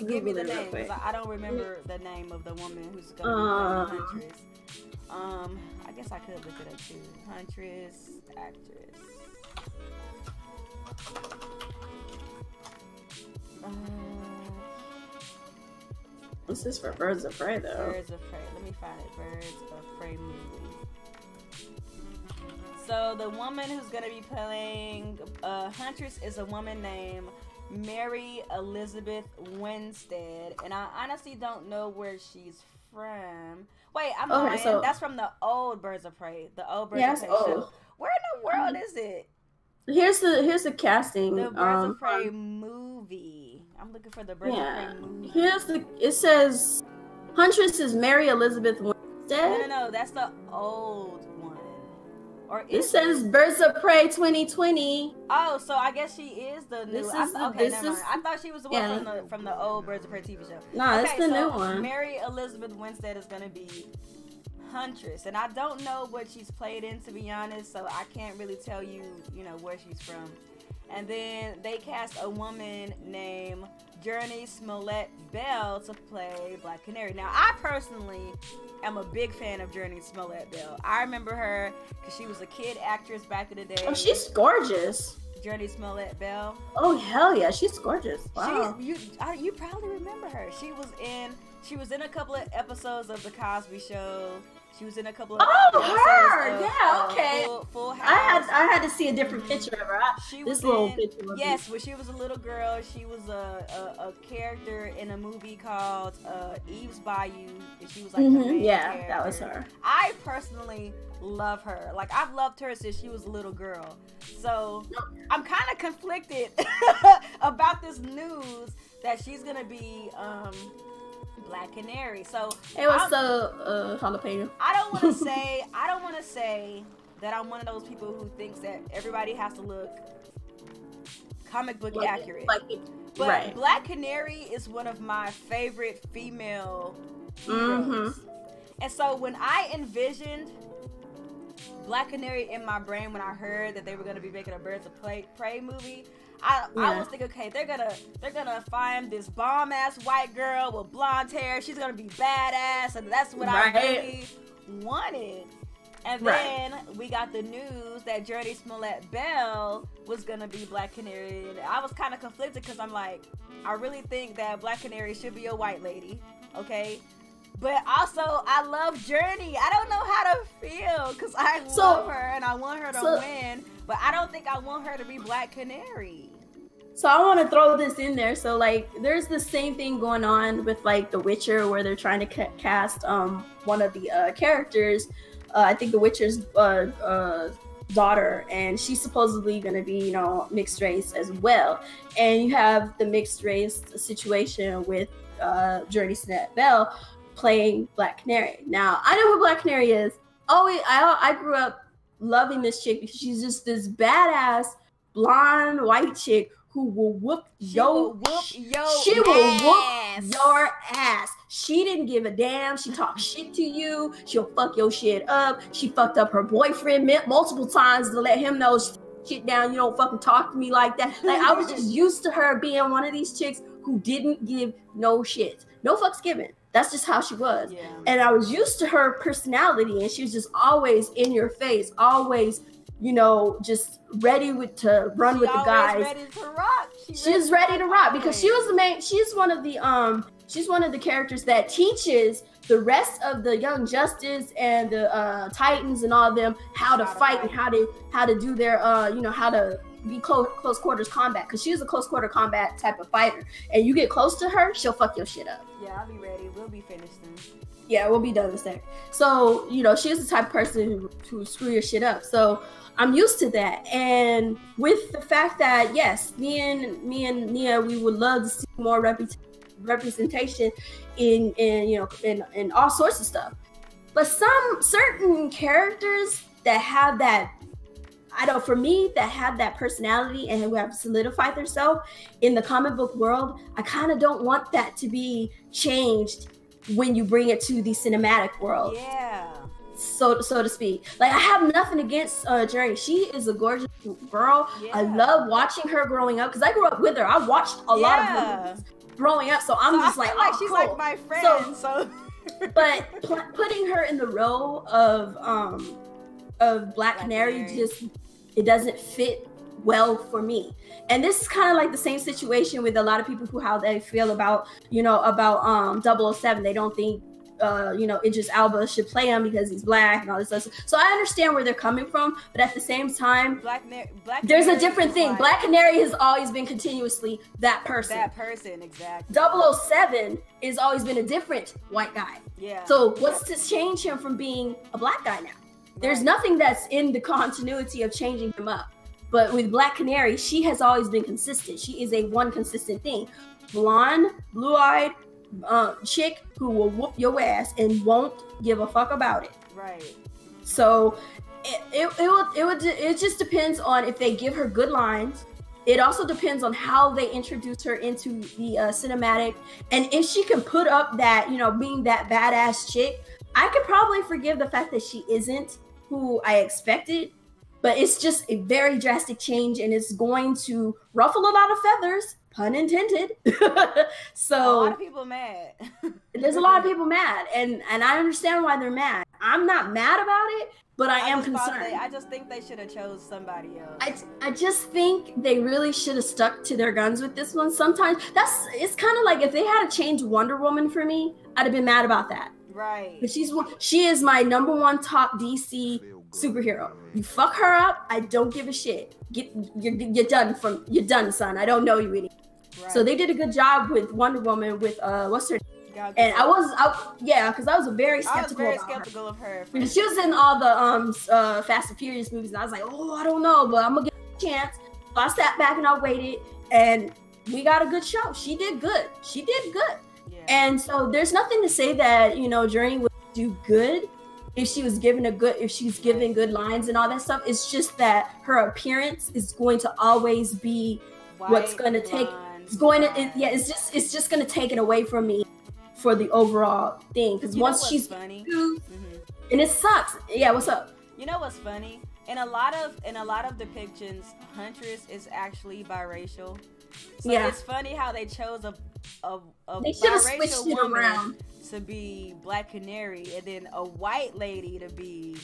give me the name, because I don't remember the name of the woman who's gonna be playing Huntress. I guess I could look it up too. Huntress, actress. This is for Birds of Prey, though. Birds of Prey. Let me find it. Birds of Prey movie. So the woman who's gonna be playing Huntress is a woman named Mary Elizabeth Winstead, and I honestly don't know where she's from. Wait, I'm lying. So that's from the old Birds of Prey. The old Birds of Prey show. Where in the world is it? Here's the casting. The Birds of Prey movie. I'm looking for the Birds of Prey movie. It says Huntress is Mary Elizabeth Winstead. No, that's the old one. Or it says Birds of Prey 2020. Oh, so I guess she is the new. I thought she was the one from the old Birds of Prey TV show. No, it's the new one. Mary Elizabeth Winstead is gonna be Huntress, and I don't know what she's played in, to be honest, so I can't really tell you, where she's from. And then they cast a woman named Journey Smollett Bell to play Black Canary. Now, I personally am a big fan of Journey Smollett Bell. I remember her because she was a kid actress back in the day. Oh, she's gorgeous. Journey Smollett Bell. Oh, hell yeah, she's gorgeous. Wow. You probably remember her. She was in a couple of episodes of The Cosby Show. She was in a couple of Full House. I had to see a different picture of her. Yes, when she was a little girl, she was a character in a movie called Eve's Bayou. And she was like the main character. That was her. I personally love her. Like, I've loved her since she was a little girl. So I'm kind of conflicted about this news that she's gonna be Black Canary. So what's the jalapeno? I don't want to say that I'm one of those people who thinks that everybody has to look comic book accurate. But Black Canary is one of my favorite female heroes. And so when I envisioned Black Canary in my brain, when I heard that they were going to be making a Birds of Prey movie, I was thinking, okay, they're gonna find this bomb ass white girl with blonde hair. She's gonna be badass, and that's what I really wanted. And then we got the news that Journey Smollett Bell was gonna be Black Canary, and I was kind of conflicted because I'm like, I really think that Black Canary should be a white lady, okay? But also, I love Journey. I don't know how to feel because I love her and I want her to win. But I don't think I want her to be Black Canary. So I want to throw this in there. So like, there's the same thing going on with like The Witcher, where they're trying to cast one of the characters. I think The Witcher's daughter, and she's supposedly going to be, mixed race as well. And you have the mixed race situation with Journey Smollett Bell playing Black Canary. Now, I know who Black Canary is. I grew up loving this chick because she's just this badass blonde white chick who will whoop your ass. She didn't give a damn. She talked shit to you. She'll fuck your shit up. She fucked up her boyfriend multiple times to let him know shit down. You don't fucking talk to me like that. Like, I was just used to her being one of these chicks who didn't give no shit. No fucks given. That's just how she was. Yeah. And I was used to her personality, and she was just always in your face, always, you know, just ready to run with the guys. Ready to rock. She's ready to rock because she was the main. She's one of the characters that teaches the rest of the Young Justice and the Titans and all of them how to fight and how to do their how to be close quarters combat, because she was a close quarter combat type of fighter, and you get close to her, she'll fuck your shit up. Yeah, I'll be ready. We'll be finished then. Yeah, we'll be done in a sec. So, you know, she's the type of person who screw your shit up. So I'm used to that. And with the fact that, yes, me and Nia, we would love to see more representation in all sorts of stuff. But certain characters that have that, for me, that have that personality and who have solidified themselves in the comic book world, I kind of don't want that to be changed when you bring it to the cinematic world. Yeah. So to speak. Like, I have nothing against Journey. She is a gorgeous girl. Yeah. I love watching her growing up because I grew up with her. I watched a lot of her movies growing up, so I'm just like, oh, she's cool. Like my friend. So. But putting her in the role of Black Canary, just, it doesn't fit well for me. And this is kind of like the same situation with a lot of people how they feel about 007. They don't think Idris Elba should play him because he's black and all this stuff. So I understand where they're coming from, but at the same time, there's a different thing. Black Canary has always been continuously that person. That person, exactly. 007 has always been a different white guy. Yeah. So what's to change him from being a black guy now? Right. There's nothing that's in the continuity of changing him up. But with Black Canary, she has always been consistent. She is a one consistent thing. Blonde, blue-eyed, chick who will whoop your ass and won't give a fuck about it. Right. So it just depends on if they give her good lines. It also depends on how they introduce her into the cinematic, and if she can put up that, being that badass chick. I could probably forgive the fact that she isn't who I expected, but it's just a very drastic change, and it's going to ruffle a lot of feathers. Pun intended. So a lot of people mad. There's a lot of people mad, and I understand why they're mad. I'm not mad about it, but I am concerned. I just think they should have chose somebody else. I just think they really should have stuck to their guns with this one. Sometimes it's kind of like if they had to change Wonder Woman for me, I'd have been mad about that. Right. But she is my #1 top DC superhero. You fuck her up, I don't give a shit. You're done, son. I don't know you anymore. Right. So they did a good job with Wonder Woman with what's her name? And because I was very skeptical of her. Because she was in all the Fast and Furious movies, and I was like, oh, I don't know, but I'm gonna give her a chance. So I sat back and I waited, and we got a good show. She did good. Yeah. And so there's nothing to say that Journey would do good if she's given good lines and all that stuff. It's just that her appearance is going to always be what's going to take. It's just going to take it away from me for the overall thing. Because once she's funny, and it sucks. Yeah, what's up? You know what's funny? In a lot of depictions, Huntress is actually biracial. So it's funny how they chose a biracial woman to be Black Canary, and then a white lady to be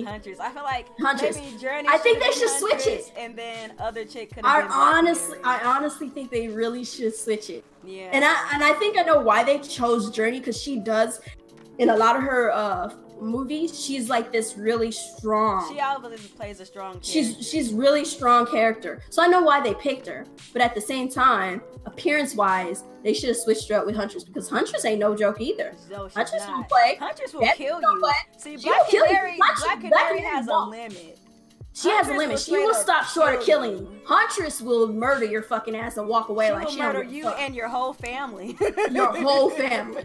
Huntress. I feel like maybe Journey. I think they should switch it, and then other chick could. I honestly think they really should switch it. Yeah. And I think I know why they chose Journey, because she does in a lot of her movies. She's like this really strong. She always plays a strong character. She's really strong character. So I know why they picked her. But at the same time, appearance wise, they should have switched her up with Huntress, because Huntress ain't no joke either. No, Huntress will play. Huntress will kill you. See, Black Canary has a limit. She has a limit. She will stop short of killing you. Huntress will murder your fucking ass and walk away like she will murder you and your whole family. Your whole family.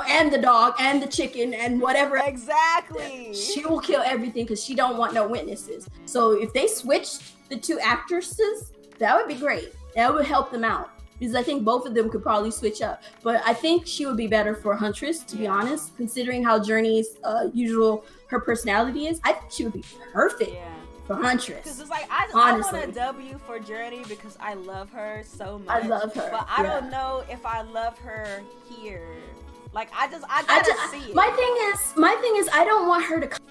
And the dog and the chicken and whatever. Exactly. She will kill everything because she don't want no witnesses. So if they switched the two actresses, that would be great. That would help them out. Because I think both of them could probably switch up. But I think she would be better for Huntress, to be honest. Considering how Journey's her personality is, I think she would be perfect. For Huntress. Because it's like, I want a W for Journey because I love her so much. I love her. But I don't know if I love her here. Like, I gotta see it. My thing is, I don't want her to come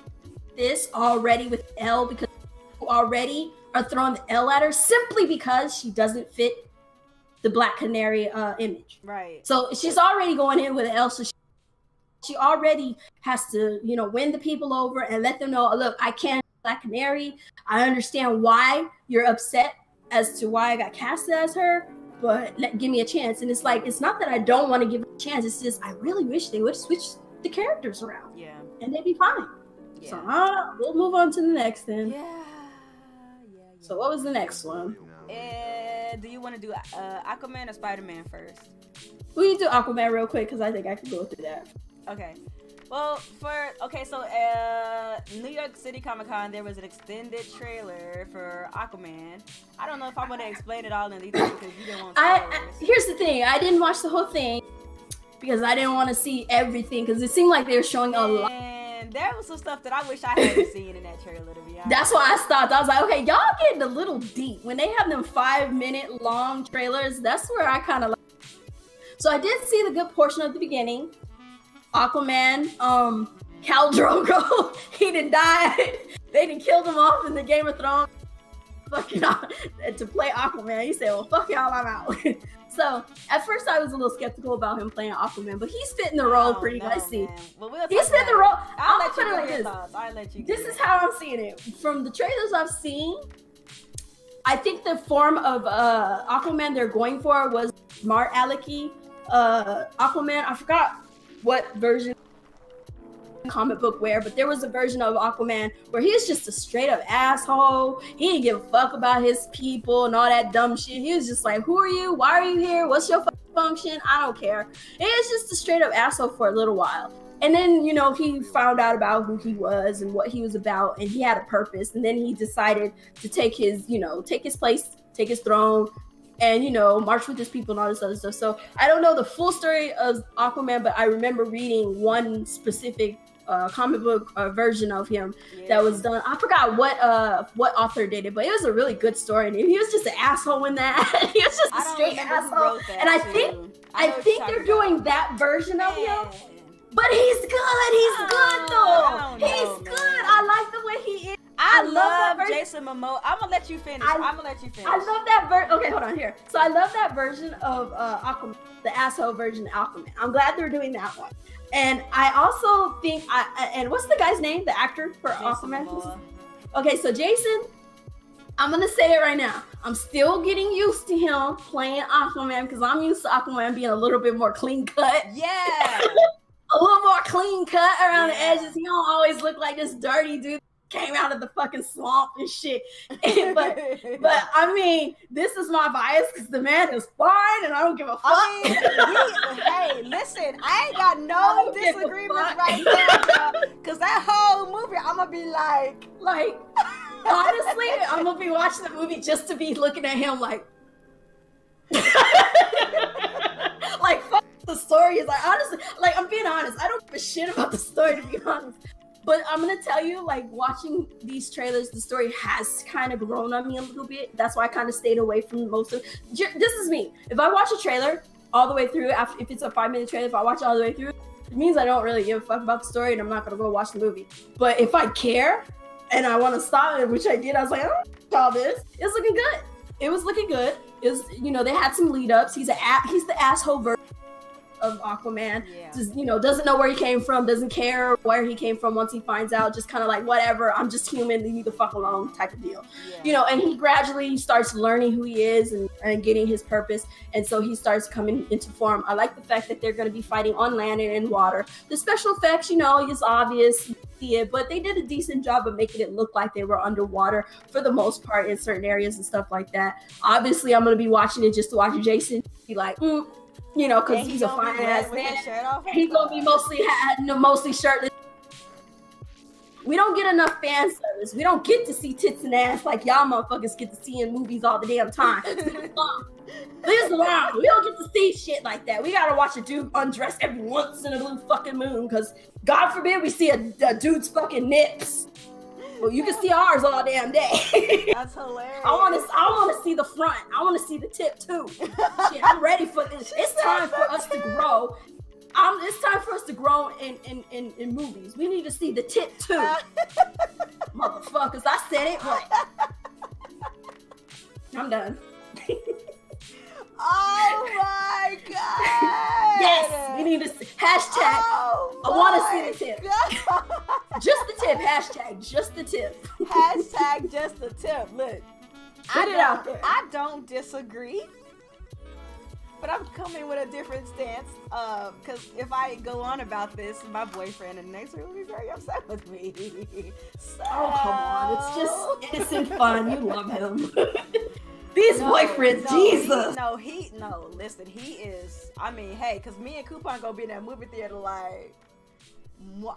this already with L because people already are throwing the L at her simply because she doesn't fit the Black Canary image. Right. So she's already going in with an L, so she already has to, win the people over and let them know, look, I can't Black Canary. I understand why you're upset as to why I got casted as her, but give me a chance. And it's like, it's not that I don't want to give her a chance. It's just I really wish they would switch the characters around. Yeah. And they'd be fine. Yeah. So we'll move on to the next then. Yeah. So what was the next one? Do you want to do Aquaman or Spider-Man first? We can do Aquaman real quick because I think I can go through that. Okay. Well, so New York City Comic-Con, there was an extended trailer for Aquaman. I don't know if I'm going to explain it all in detail because you didn't want spoilers. Here's the thing. I didn't watch the whole thing because I didn't want to see everything because it seemed like they were showing a lot. And there was some stuff that I wish I hadn't seen in that trailer, to be honest. That's why I stopped. I was like, okay, y'all getting a little deep. When they have them 5-minute long trailers, that's where I kind of like. So I did see the good portion of the beginning. Aquaman, Khal Drogo, he done died. They done killed him off in the Game of Thrones. Fucking to play Aquaman. He said, well, fuck y'all, I'm out. So at first I was a little skeptical about him playing Aquaman, but he's fitting the role pretty nicely. Well, he's fitting the role. I'll let you give your thoughts. I'll let you. This is how I'm seeing it. From the trailers I've seen, I think the form of Aquaman they're going for was smart alecky Aquaman. I forgot what version comic book where, but there was a version of Aquaman where he was just a straight up asshole. He didn't give a fuck about his people and all that dumb shit. He was just like, who are you? Why are you here? What's your function? I don't care. It was just a straight up asshole for a little while. And then, he found out about who he was and what he was about, and he had a purpose. And then he decided to take his place, take his throne, and, march with his people and all this other stuff. So I don't know the full story of Aquaman, but I remember reading one specific comic book version of him that was done. I forgot what author did it, but it was a really good story. And he was just an asshole in that. He was just a straight asshole. And I think they're doing that version of him. But he's good. He's good though. He's good. I like the way he is. I love Jason Momoa. I'm gonna let you finish. I love that version. Okay, hold on here. So I love that version of Aquaman, the asshole version of Aquaman. I'm glad they're doing that one. And I also think and what's the guy's name? The actor for Aquaman? Okay, so Jason, I'm gonna say it right now. I'm still getting used to him playing Aquaman because I'm used to Aquaman being a little bit more clean cut. Yeah. A little more clean cut around the edges. He don't always look like this dirty dude came out of the fucking swamp and shit. but I mean, this is my bias because the man is fine and I don't give a fuck. Hey, listen, I ain't got no disagreements right now, because that whole movie, I'm gonna be like, honestly, I'm gonna be watching the movie just to be looking at him like, fuck the story. Is like, honestly, I'm being honest. I don't give a shit about the story, to be honest. But I'm gonna tell you, watching these trailers, the story has kind of grown on me a little bit. That's why I kind of stayed away from most of it. This is me. If I watch a trailer all the way through, if it's a 5-minute trailer, if I watch it all the way through, it means I don't really give a fuck about the story and I'm not gonna go watch the movie. But if I care and I want to stop it, which I did, I was like, I don't know all this. It's looking good. It was looking good. It was, they had some lead ups. He's the asshole version of Aquaman. Just, doesn't know where he came from, doesn't care where he came from once he finds out, just kind of like, whatever, I'm just human, leave me the fuck alone type of deal. And he gradually starts learning who he is and getting his purpose, and so he starts coming into form. I like the fact that they're going to be fighting on land and in water. The special effects, is obvious. see it, but they did a decent job of making it look like they were underwater for the most part in certain areas and stuff like that. Obviously, I'm gonna be watching it just to watch Jason be like, you know, because he's a fine ass man. He's gonna be mostly shirtless. We don't get enough fan service. We don't get to see tits and ass like y'all motherfuckers get to see in movies all the damn time. This long. We don't get to see shit like that. We gotta watch a dude undress every once in a blue fucking moon, because God forbid we see a dude's fucking nips. Well, you can see ours all damn day. That's hilarious. I want to see the front. I want to see the tip too. Shit, I'm ready for this. It's time for us to grow. It's time for us to grow in movies. We need to see the tip too. Motherfuckers, I said it right. I'm done. Oh my god! Yes, we need to see. Hashtag. I want to see the tip. Just the tip. Hashtag. Just the tip. Hashtag. Just the tip. Look, put it out there. I don't disagree, but I'm coming with a different stance. Because if I go on about this, my boyfriend in the next room will be very upset with me. So... Oh come on! It's just innocent fun. You love him. These boyfriends, Jesus. Listen, he is. I mean, hey, because me and Coupon gonna be in that movie theater like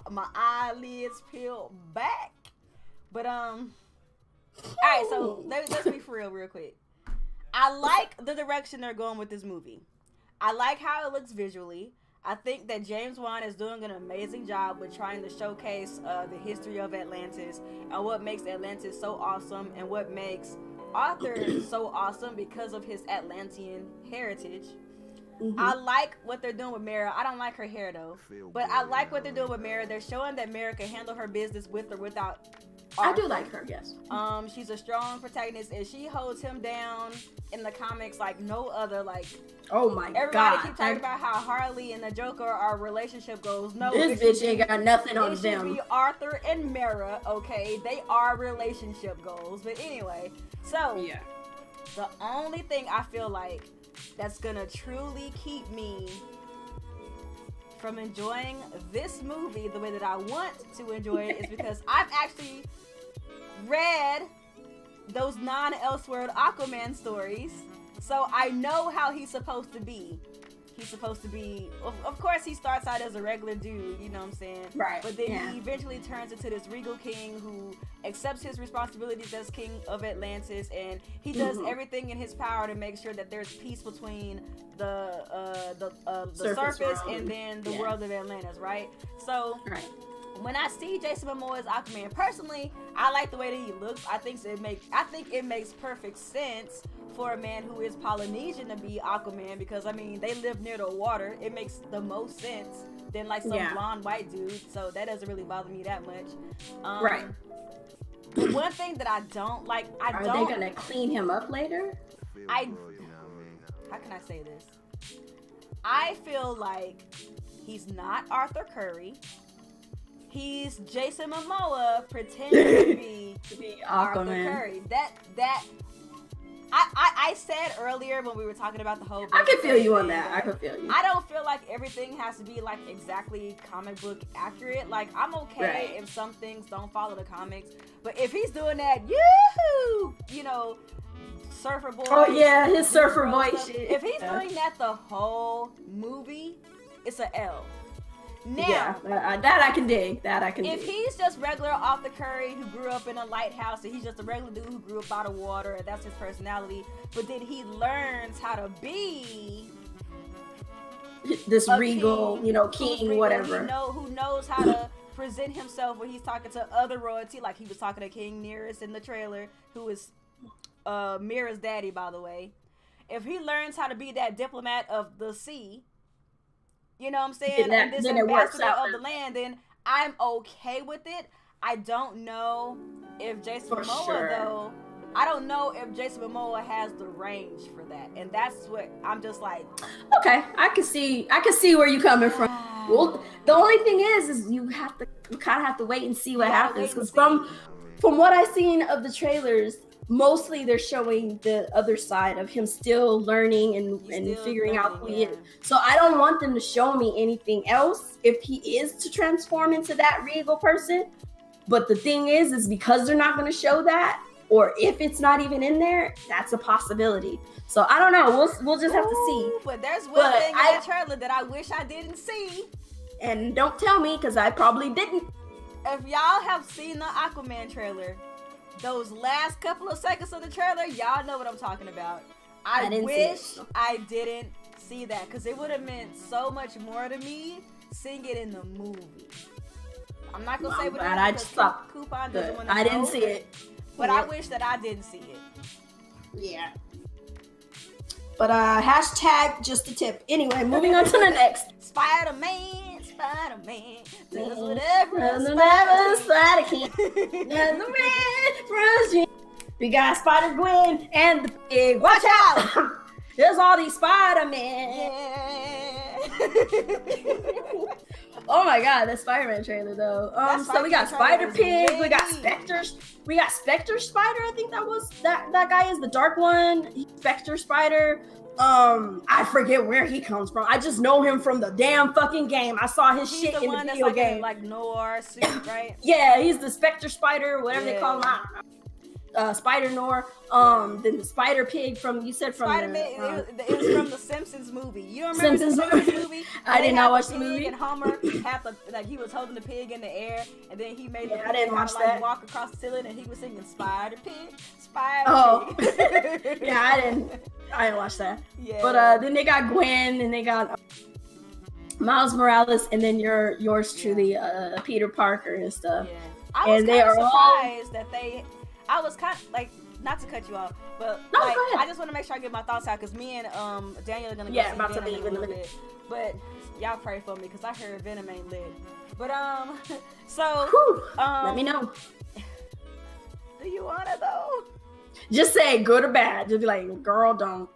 my eyelids peeled back. But all right, so let's be for real quick. I like the direction they're going with this movie. I like how it looks visually. I think that James Wan is doing an amazing job with trying to showcase the history of Atlantis and what makes Atlantis so awesome and what makes Arthur is so awesome because of his Atlantean heritage. I like what they're doing with Mara. I don't like her hair though, but I like what they're doing with Mara. They're showing that Mara can handle her business with or without Arthur. I do like her, yes. She's a strong protagonist, and she holds him down in the comics like no other. Like, oh my god, everybody keep talking about how Harley and the Joker are relationship goals. No, this bitch ain't got nothing on them. It should be Arthur and Mara. Okay, they are relationship goals. But anyway, so yeah, the only thing I feel like that's gonna truly keep me from enjoying this movie the way that I want to enjoy it is because I've actually read those non-Elseworld Aquaman stories, so I know how he's supposed to be. He's supposed to be, of course, he starts out as a regular dude, you know what I'm saying? Right. But then he eventually turns into this regal king who accepts his responsibilities as king of Atlantis, and he does everything in his power to make sure that there's peace between the surface and then the world of Atlantis, right? So, when I see Jason Momoa as Aquaman, personally, I like the way that he looks. I think it makes perfect sense for a man who is Polynesian to be Aquaman, because I mean they live near the water. It makes the most sense than like some blonde white dude. So that doesn't really bother me that much. Right. But one thing that I don't like, are they gonna clean him up later? How can I say this? I feel like he's not Arthur Curry. He's Jason Momoa pretending to be Arthur Curry. I said earlier when we were talking about the whole I can feel you on that. I can feel you. I don't feel like everything has to be like exactly comic book accurate. Like I'm okay if some things don't follow the comics, but if he's doing that, you know, surfer boy. Oh yeah, his surfer boy shit. If he's doing that the whole movie, it's an L. Now, that I can dig. If he's just regular Arthur Curry who grew up in a lighthouse and he's just a regular dude who grew up by the water and that's his personality, but then he learns how to be this regal, king, whatever. Who knows how to present himself when he's talking to other royalty, like he was talking to King Nearest in the trailer, who is Mira's daddy, by the way. If he learns how to be that diplomat of the sea, you know what I'm saying? And this ambassador of the land, then I'm okay with it. I don't know if Jason Momoa, though. I don't know if Jason Momoa has the range for that. And that's what I'm just like. Okay, I can see where you're coming from. Well, the only thing is you kind of have to wait and see what happens. Because from what I've seen of the trailers, mostly they're showing the other side of him still learning and figuring out who he is. So I don't want them to show me anything else if he is to transform into that regal person. But the thing is because they're not going to show that, or if it's not even in there, that's a possibility. So I don't know. We'll just have to see. But there's one thing in that trailer that I wish I didn't see. And don't tell me, because I probably didn't. If y'all have seen the Aquaman trailer, those last couple of seconds of the trailer, y'all know what I'm talking about. I wish I didn't see that, because it would have meant so much more to me seeing it in the movie. I'm not gonna say what it is because Coupon doesn't want to know. I didn't see it, but I wish that I didn't see it. Yeah. But hashtag just a tip. Anyway, moving on to the next. Spider-Man does whatever Spider can. We got Spider-Gwen and the pig. Watch out! There's all these Spider-Man. Yeah. Oh my god, that Spider-Man trailer though. So we got Spider-Pig, we got Spectre Spider, I think that guy is the dark one. Spectre Spider. I forget where he comes from. I just know him from the damn fucking game. I saw his shit in the video game. Like noir suit, right? Yeah, he's the Spectre Spider, whatever they call him. I don't know. Spider Nor, then the Spider Pig from Spider-Man. It was from the Simpsons movie. You don't remember the Simpsons movie? I did not watch the movie. And Homer had he was holding the pig in the air, and then he made the I didn't watch that. Walk across the ceiling, and he was singing Spider Pig, Spider Pig. Yeah, I didn't watch that. Yeah. But then they got Gwen, and they got Miles Morales, and then yours truly, Peter Parker and stuff. Yeah. I was kind of surprised that they. I was kind of like, not to cut you off, but I just want to make sure I get my thoughts out, because me and Daniel are gonna go see Venom in a little bit. But y'all pray for me, because I heard Venom ain't lit. But let me know. Do you wanna though? Just say good or bad. Just be like, girl, don't.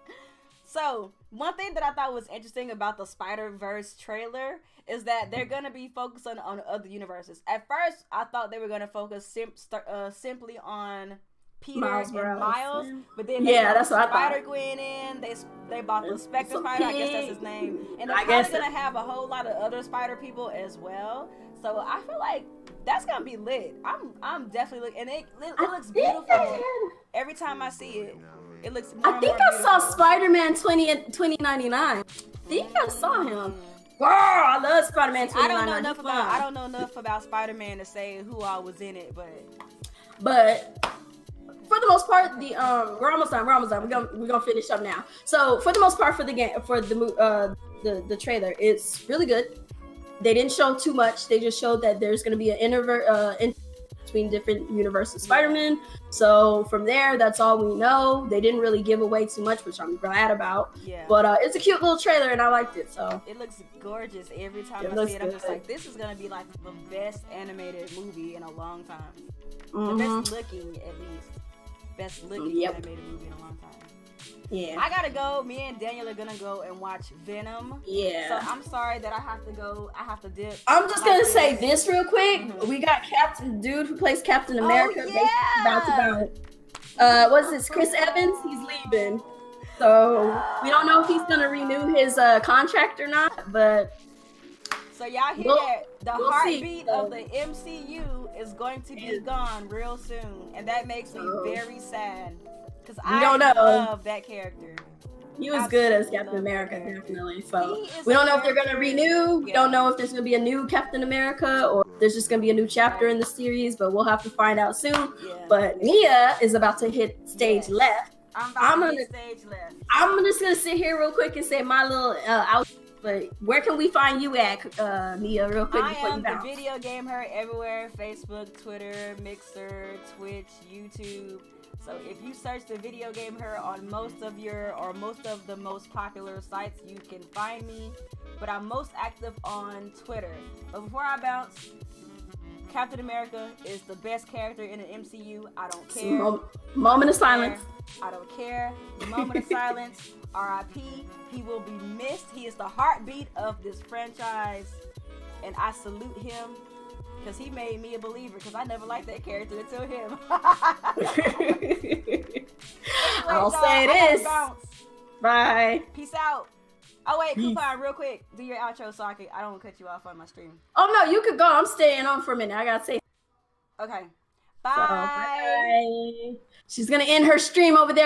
So one thing that I thought was interesting about the Spider-Verse trailer is that they're gonna be focusing on other universes. At first, I thought they were gonna focus simply on Peter and Miles, but then they brought Spider-Gwen in. They brought the Spectre Spider, I guess that's his name, and they're probably gonna have a whole lot of other Spider people as well. So I feel like that's gonna be lit. I'm definitely looking, and it looks beautiful every time I see it. It looks. I think I saw Spider-Man 2099. I think I saw him. Girl, I love Spider-Man 2099. I don't know enough about Spider-Man to say who all was in it, but for the most part, we're almost done. We're gonna finish up now. So for the most part, for the game, for the trailer, it's really good. They didn't show too much. They just showed that there's gonna be an between different universes of Spider-Man. So from there, that's all we know. They didn't really give away too much, which I'm glad about. Yeah. But it's a cute little trailer, and I liked it. So it looks gorgeous every time I see it. I'm just like, this is gonna be like the best animated movie in a long time. The best looking, at least. Best looking animated movie in a long time. Yeah. I gotta go. Me and Daniel are gonna go and watch Venom. Yeah. So I'm sorry that I have to go. I have to dip. I'm just gonna say this real quick. We got dude who plays Captain America. Oh, yeah. What's this? Chris Evans? He's leaving. So we don't know if he's gonna renew his contract or not. But so y'all hear that the heartbeat of the MCU is going to be gone real soon, and that makes me very sad. Because I love that character. He was good as Captain America, definitely. So we don't know if they're going to renew. We don't know if there's going to be a new Captain America or if there's just going to be a new chapter in the series, but we'll have to find out soon. Yeah. But Nia is about to hit stage left. I'm about to hit stage left. I'm just going to sit here real quick and say my little out. But where can we find you at, Nia, real quick before you bounce? I am the Video Game Her everywhere. Facebook, Twitter, Mixer, Twitch, YouTube. So if you search the Video Game Her on most of the most popular sites, you can find me. But I'm most active on Twitter. But before I bounce, Captain America is the best character in the MCU. I don't care. Moment of silence. I don't care. Moment of silence. R.I.P. He will be missed. He is the heartbeat of this franchise. And I salute him. Because he made me a believer. Because I never liked that character until him. I'll y'all. say I gotta this. bounce. Bye. Peace out. Oh wait, Peace. Coupon, real quick. Do your outro so I don't want to cut you off on my stream. Oh no, you could go. I'm staying on for a minute. I gotta say. Okay. Bye. So, bye. She's gonna end her stream over there.